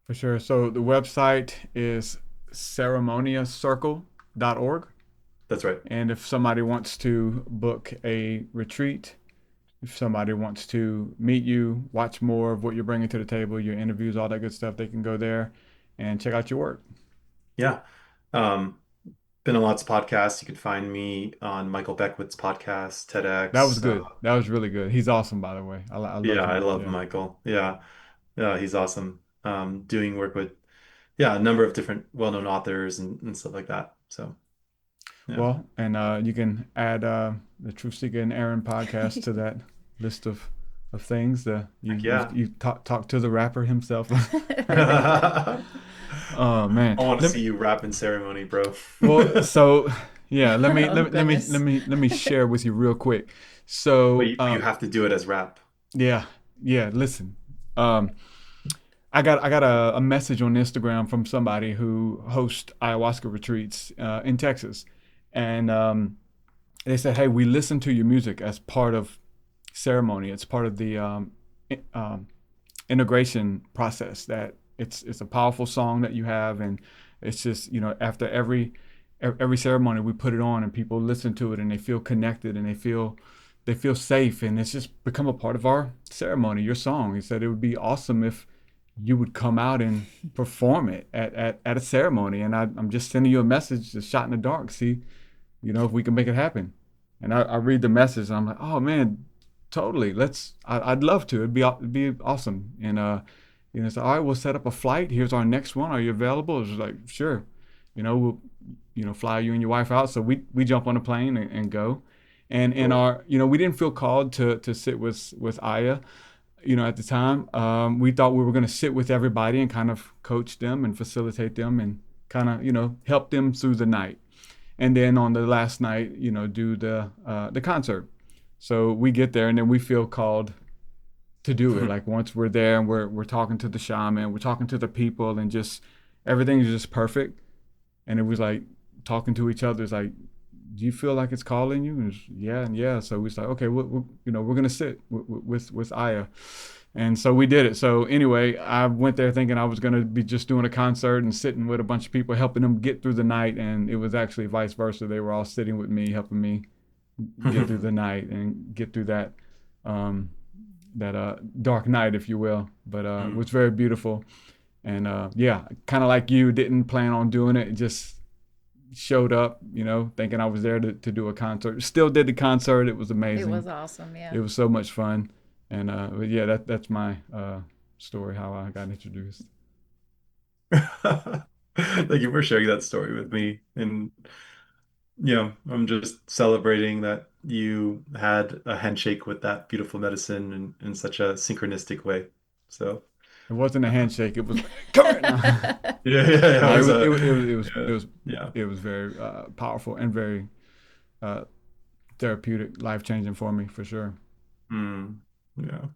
For sure. So the website is ceremoniacircle.org. That's right. And if somebody wants to book a retreat, if somebody wants to meet you, watch more of what you're bringing to the table, your interviews, all that good stuff, they can go there and check out your work. Yeah. Um, been on lots of podcasts. You can find me on Michael Beckwith's podcast, That was TEDx. good. That was really good. He's awesome, by the way. I love Yeah, I him. love Yeah. Michael. Yeah. Yeah, he's awesome. Doing work with, yeah, a number of different well-known authors and stuff like that. So, yeah. Well, and you can add the TruthSeekah and Arien podcast to that list of things. You Heck you yeah. you talk to the rapper himself. I Oh man. want to see you rap in ceremony, bro. Well, so yeah, Oh, goodness. let me share with you real quick. So But you have to do it as rap. yeah, yeah. Listen, um, I got a message on Instagram from somebody who hosts ayahuasca retreats in Texas, and they said, "Hey, we listen to your music as part of ceremony. It's part of the integration process. That it's a powerful song that you have, and it's just after every ceremony we put it on, and people listen to it, and they feel connected, and they feel safe, and it's just become a part of our ceremony. Your song." He said it would be awesome if you would come out and perform it at a ceremony, and I'm just sending you a message, a shot in the dark. See, if we can make it happen. And I read the message and I'm like, oh man, totally. I'd love to. It'd be awesome. And so all right, we'll set up a flight. Here's our next one. Are you available? It's like, sure. We'll fly you and your wife out. So we jump on a plane and go. And in Cool. our we didn't feel called to sit with Aya, at the time. We thought we were going to sit with everybody and kind of coach them and facilitate them and kind of help them through the night, and then on the last night, do the concert. So we get there and then we feel called to do it. Like once we're there and we're talking to the shaman, we're talking to the people, and just everything is just perfect. And it was like talking to each other. It's like, do you feel like it's calling you? And yeah, and yeah. So we was like, okay, we're gonna sit with Aya, and so we did it. So anyway, I went there thinking I was gonna be just doing a concert and sitting with a bunch of people, helping them get through the night, and it was actually vice versa. They were all sitting with me, helping me get through the night and get through um, that dark night, if you will. But it was very beautiful, and yeah, kind of like you, didn't plan on doing it. Just showed up, thinking I was there to do a concert. Still did the concert. It was amazing. It was awesome. Yeah. It was so much fun. And but yeah, that's my story, how I got introduced. Thank you for sharing that story with me. And I'm just celebrating that you had a handshake with that beautiful medicine in such a synchronistic way. So It wasn't a handshake. It was come here now. yeah. No, It was a it was very powerful and very uh, therapeutic, life changing for me for sure. yeah.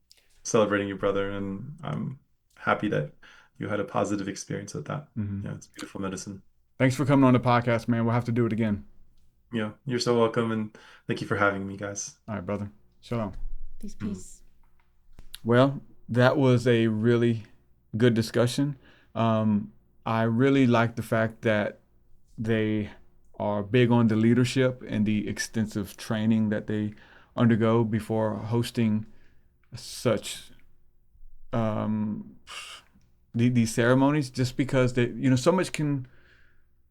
Celebrating your brother, and I'm happy that you had a positive experience with that. Mm-hmm. Yeah, it's beautiful medicine. Thanks for coming on the podcast, man. We'll have to do it again. Yeah, you're so welcome, and thank you for having me, guys. All right, brother. Shalom. Peace. Well, that was a really good discussion. I really like the fact that they are big on the leadership and the extensive training that they undergo before hosting such these ceremonies, just because so much can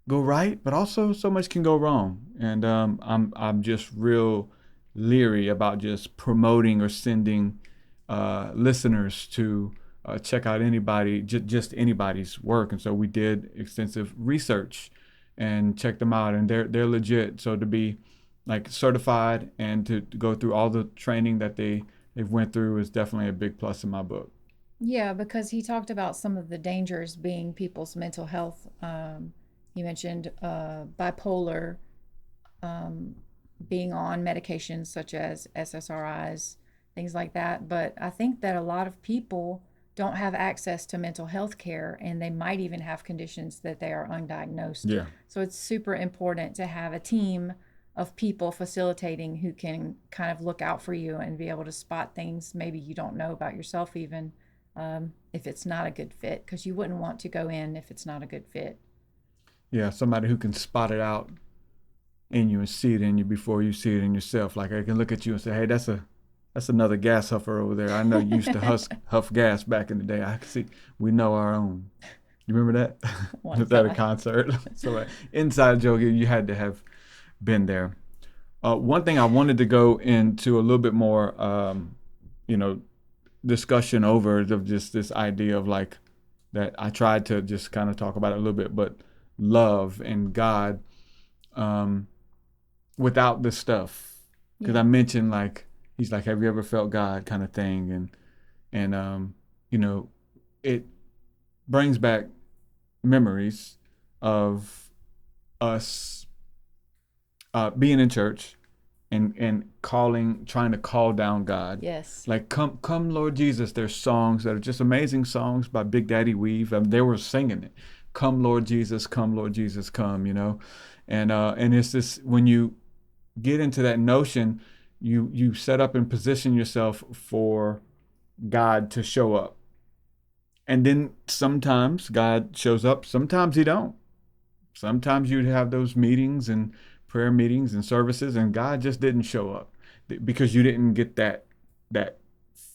go right, but also so much can go wrong. And I'm just real leery about just promoting or sending listeners to check out just anybody's work. And so we did extensive research and checked them out, and they're legit. So to be like certified and to go through all the training that they've went through is definitely a big plus in my book. Yeah, because he talked about some of the dangers being people's mental health. He mentioned bipolar, being on medications such as SSRIs, things like that. But I think that a lot of people don't have access to mental health care, and they might even have conditions that they are undiagnosed. Yeah. So it's super important to have a team of people facilitating who can kind of look out for you and be able to spot things maybe you don't know about yourself, even if it's not a good fit, because you wouldn't want to go in if it's not a good fit. Yeah, somebody who can spot it out in you and see it in you before you see it in yourself. Like I can look at you and say, hey, that's another gas huffer over there. I know you used to huff gas back in the day. I can see, we know our own. You remember that? Was that a concert? So inside joke, you had to have been there. One thing I wanted to go into a little bit more, discussion over of just this idea of like that I tried to just kind of talk about it a little bit, but love and God without this stuff. Because I mentioned like, he's like, have you ever felt God kind of thing? And it brings back memories of us being in church and trying to call down God. Yes. Like, come, Lord Jesus. There's songs that are just amazing songs by Big Daddy Weave. They were singing it. Come, Lord Jesus, come, and it's this, when you get into that notion, you set up and position yourself for God to show up. And then sometimes God shows up, sometimes he don't. Sometimes you'd have those meetings and prayer meetings and services, and God just didn't show up because you didn't get that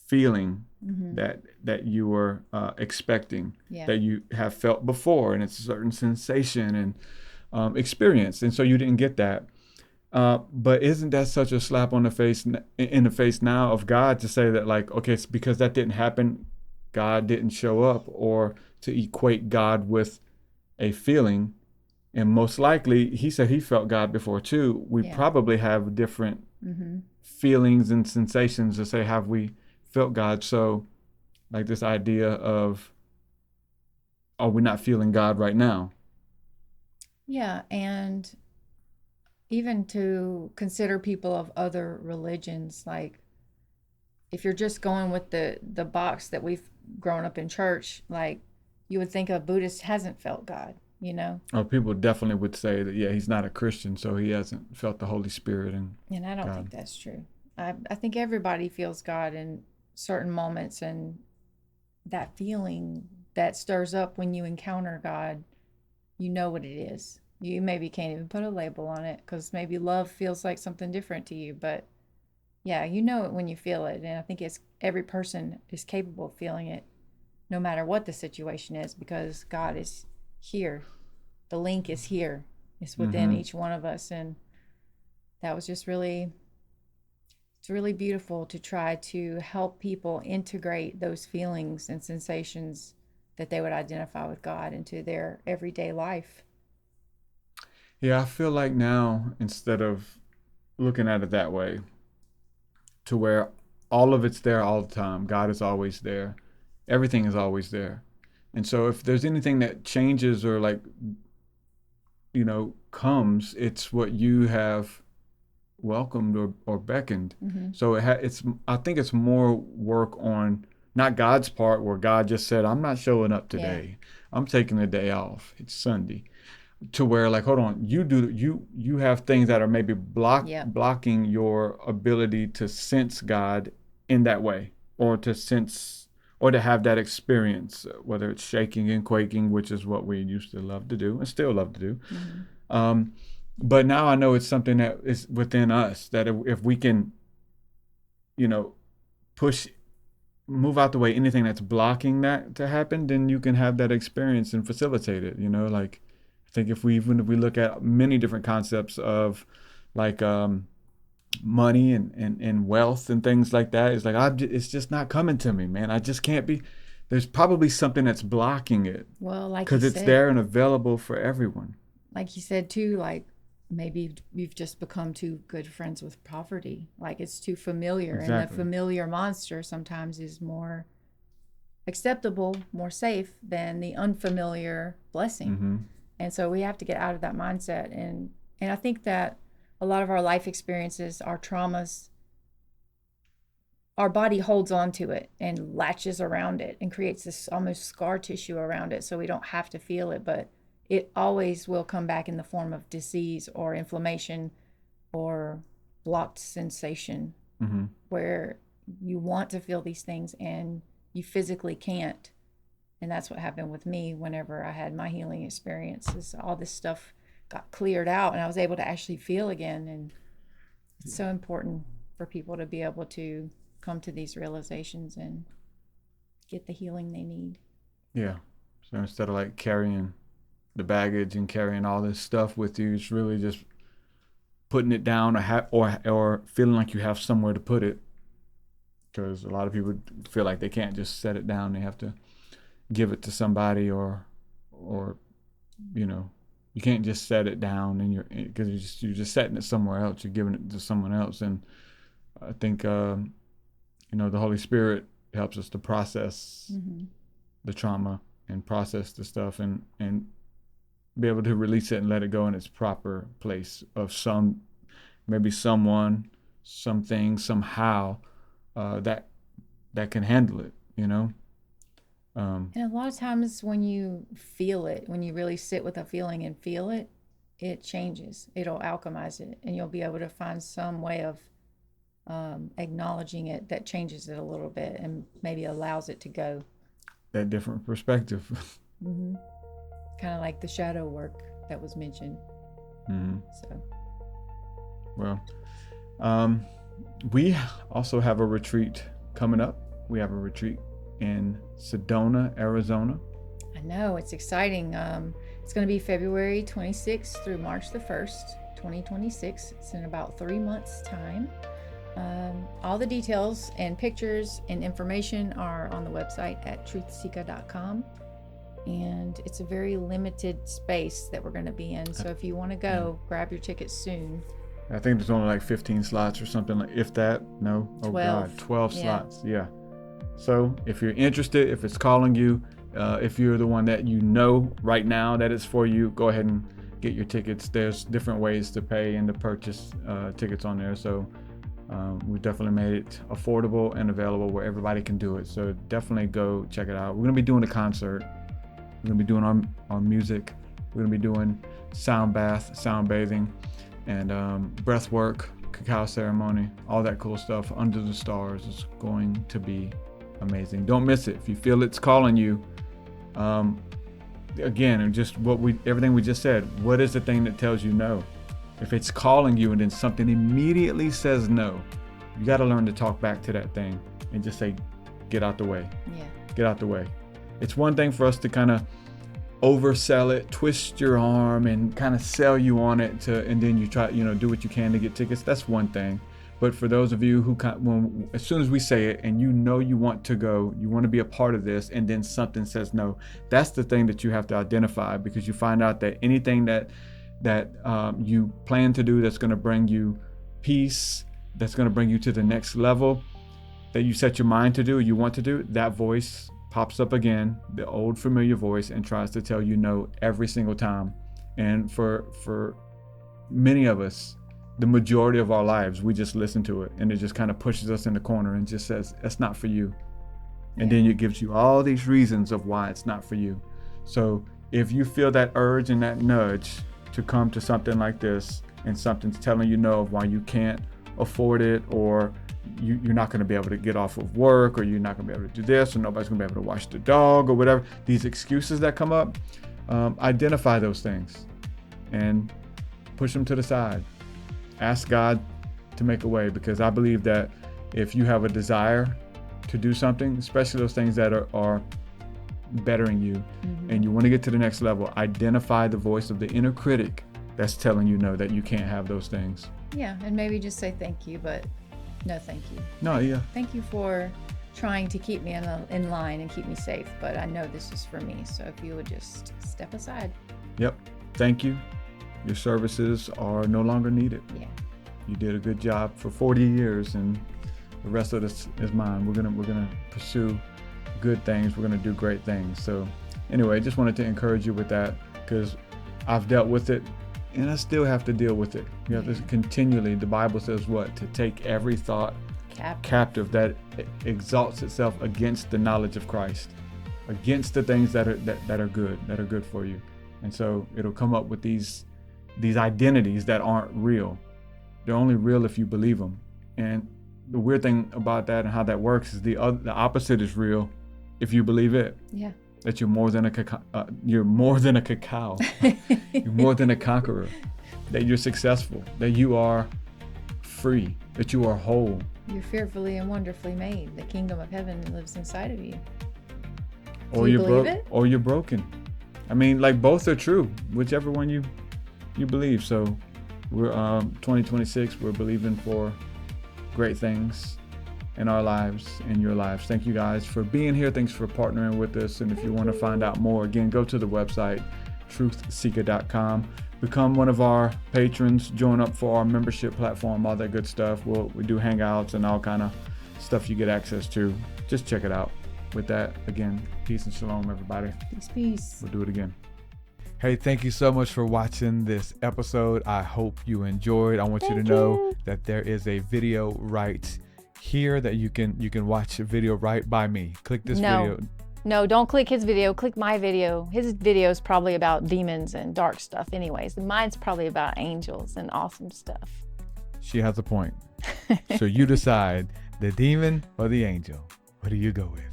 feeling that you were expecting, that you have felt before, and it's a certain sensation and experience, and so you didn't get that. But isn't that such a slap on the face in the face now of God to say that, like, okay, it's because that didn't happen, God didn't show up, or to equate God with a feeling? And most likely, he said he felt God before too. We probably have different feelings and sensations to say, have we felt God? So, like this idea of, are we not feeling God right now? Yeah, and even to consider people of other religions, like if you're just going with the box that we've grown up in church, like you would think a Buddhist hasn't felt God, you know? Or people definitely would say that, yeah, he's not a Christian, so he hasn't felt the Holy Spirit and And I don't think God. that's true. I think everybody feels God in certain moments, and that feeling that stirs up when you encounter God, you know what it is. You maybe can't even put a label on it because maybe love feels like something different to you, but yeah, you know it when you feel it. And I think it's every person is capable of feeling it no matter what the situation is, because God is here. The link is here. It's within Mm-hmm. each one of us. And that was just really, it's really beautiful to try to help people integrate those feelings and sensations that they would identify with God into their everyday life. Yeah, I feel like now, instead of looking at it that way, to where all of it's there all the time, God is always there, everything is always there. And so if there's anything that changes or like, comes, it's what you have welcomed or beckoned. Mm-hmm. So it's I think it's more work on not God's part where God just said, I'm not showing up Yeah. today. I'm taking the day off. It's Sunday. To where like, hold on, you have things that are maybe Yep. blocking your ability to sense God in that way, or to sense or to have that experience, whether it's shaking and quaking, which is what we used to love to do and still love to do. Mm-hmm. Um, but now I know it's something that is within us that if we can, you know, push, move out the way anything that's blocking that to happen, then you can have that experience and facilitate it. Like I think even if we look at many different concepts of like money and wealth and things like that, it's like it's just not coming to me, man. I just can't be. There's probably something that's blocking it Well, because it's there and available for everyone. like you said too, like maybe you've just become too good friends with poverty. Like it's too familiar, and the Exactly. familiar monster sometimes is more acceptable, more safe than the unfamiliar blessing. Mm-hmm. And so we have to get out of that mindset. And I think that a lot of our life experiences, our traumas, our body holds on to it and latches around it and creates this almost scar tissue around it so we don't have to feel it, but it always will come back in the form of disease or inflammation or blocked sensation, Mm-hmm. where you want to feel these things and you physically can't. And that's what happened with me whenever I had my healing experiences. All this stuff got cleared out and I was able to actually feel again. And it's so important for people to be able to come to these realizations and get the healing they need. Yeah. So instead of like carrying the baggage and carrying all this stuff with you, it's really just putting it down or feeling like you have somewhere to put it. Because a lot of people feel like they can't just set it down; they have to give it to somebody, or you can't just set it down and because you're just setting it somewhere else. You're giving it to someone else, and I think the Holy Spirit helps us to process Mm-hmm. the trauma and process the stuff and be able to release it and let it go in its proper place of maybe someone, something, somehow that can handle it. And a lot of times when you feel it, when you really sit with a feeling and feel it, it changes. It'll alchemize it, and you'll be able to find some way of acknowledging it that changes it a little bit and maybe allows it to go. That different perspective. Mm-hmm. Kind of like the shadow work that was mentioned. Mm-hmm. So, Well, we also have a retreat coming up. We have a retreat in Sedona, Arizona. I know it's exciting. It's going to be February 26th through March the 1st, 2026. It's in about 3 months' time. All the details and pictures and information are on the website at truthseekah.com. And it's a very limited space that we're going to be in. So if you want to go, grab your tickets soon. I think there's only like 15 slots or something, like if that. No? Oh 12. God, 12 Yeah. slots. Yeah. So if you're interested, if it's calling you, if you're the one that you know right now that it's for you, go ahead get your tickets. There's different ways to pay and to purchase tickets on there. So we definitely made it affordable and available where everybody can do it. So definitely go check it out. We're gonna be doing a concert. We're gonna be doing our music. We're gonna be doing sound bath, sound bathing, and breath work, cacao ceremony, all that cool stuff under the stars. Is going to be amazing. Don't miss it. If you feel it's calling you, again, and just everything we just said, what is the thing that tells you no? If it's calling you and then something immediately says no, you got to learn to talk back to that thing and just say, get out the way. Yeah. Get out the way. It's one thing for us to kind of oversell it, twist your arm and kind of sell you on it and then you try, do what you can to get tickets. That's one thing. But for those of you who, as soon as we say it and you want to go, you want to be a part of this, and then something says no, that's the thing that you have to identify, because you find out that anything that you plan to do that's going to bring you peace, that's going to bring you to the next level, that you set your mind to do, you want to do, that voice pops up again, the old familiar voice, and tries to tell you no every single time. And for many of us, the majority of our lives, we just listen to it and it just kind of pushes us in the corner and just says, that's not for you. And then it gives you all these reasons of why it's not for you. So if you feel that urge and that nudge to come to something like this, and something's telling you no of why you can't afford it, or you're not going to be able to get off of work, or you're not going to be able to do this, or nobody's going to be able to watch the dog, or whatever, these excuses that come up, identify those things and push them to the side. Ask God to make a way, because I believe that if you have a desire to do something, especially those things that are bettering you, and you want to get to the next level, identify the voice of the inner critic that's telling you no, that you can't have those things. Yeah, and maybe just say thank you, but no thank you. No, yeah. Thank you for trying to keep me in line and keep me safe, but I know this is for me, so if you would just step aside. Yep. Thank you. Your services are no longer needed. Yeah. You did a good job for 40 years, and the rest of this is mine. We're gonna pursue good things. We're gonna do great things. So anyway, just wanted to encourage you with that, because I've dealt with it and I still have to deal with it. You have to continually, the Bible says what? To take every thought captive that exalts itself against the knowledge of Christ, against the things that are good for you. And so it'll come up with these identities that aren't real. They're only real if you believe them. And the weird thing about that and how that works is the opposite is real if you believe it. Yeah. That you're more than a cacao. You're more than a conqueror. That you're successful. That you are free. That you are whole. You're fearfully and wonderfully made. The kingdom of heaven lives inside of you. Or you're broke. Or you're broken. I mean, like, both are true. Whichever one you believe. So we're 2026. We're believing for great things in our lives, in your lives. Thank you guys for being here. Thanks for partnering with us. And if you want to find out more, again, go to the website, TruthSeekah.com. Become one of our patrons. Join up for our membership platform, all that good stuff. We do hangouts and all kind of stuff you get access to. Just check it out. With that, again, peace and shalom, everybody. Peace. We'll do it again. Hey, thank you so much for watching this episode. I hope you enjoyed. I want you to know that there is a video right here that you can watch a video right by me. Click this video. No, don't click his video. Click my video. His video is probably about demons and dark stuff anyways. Mine's probably about angels and awesome stuff. She has a point. So you decide, the demon or the angel. What do you go with?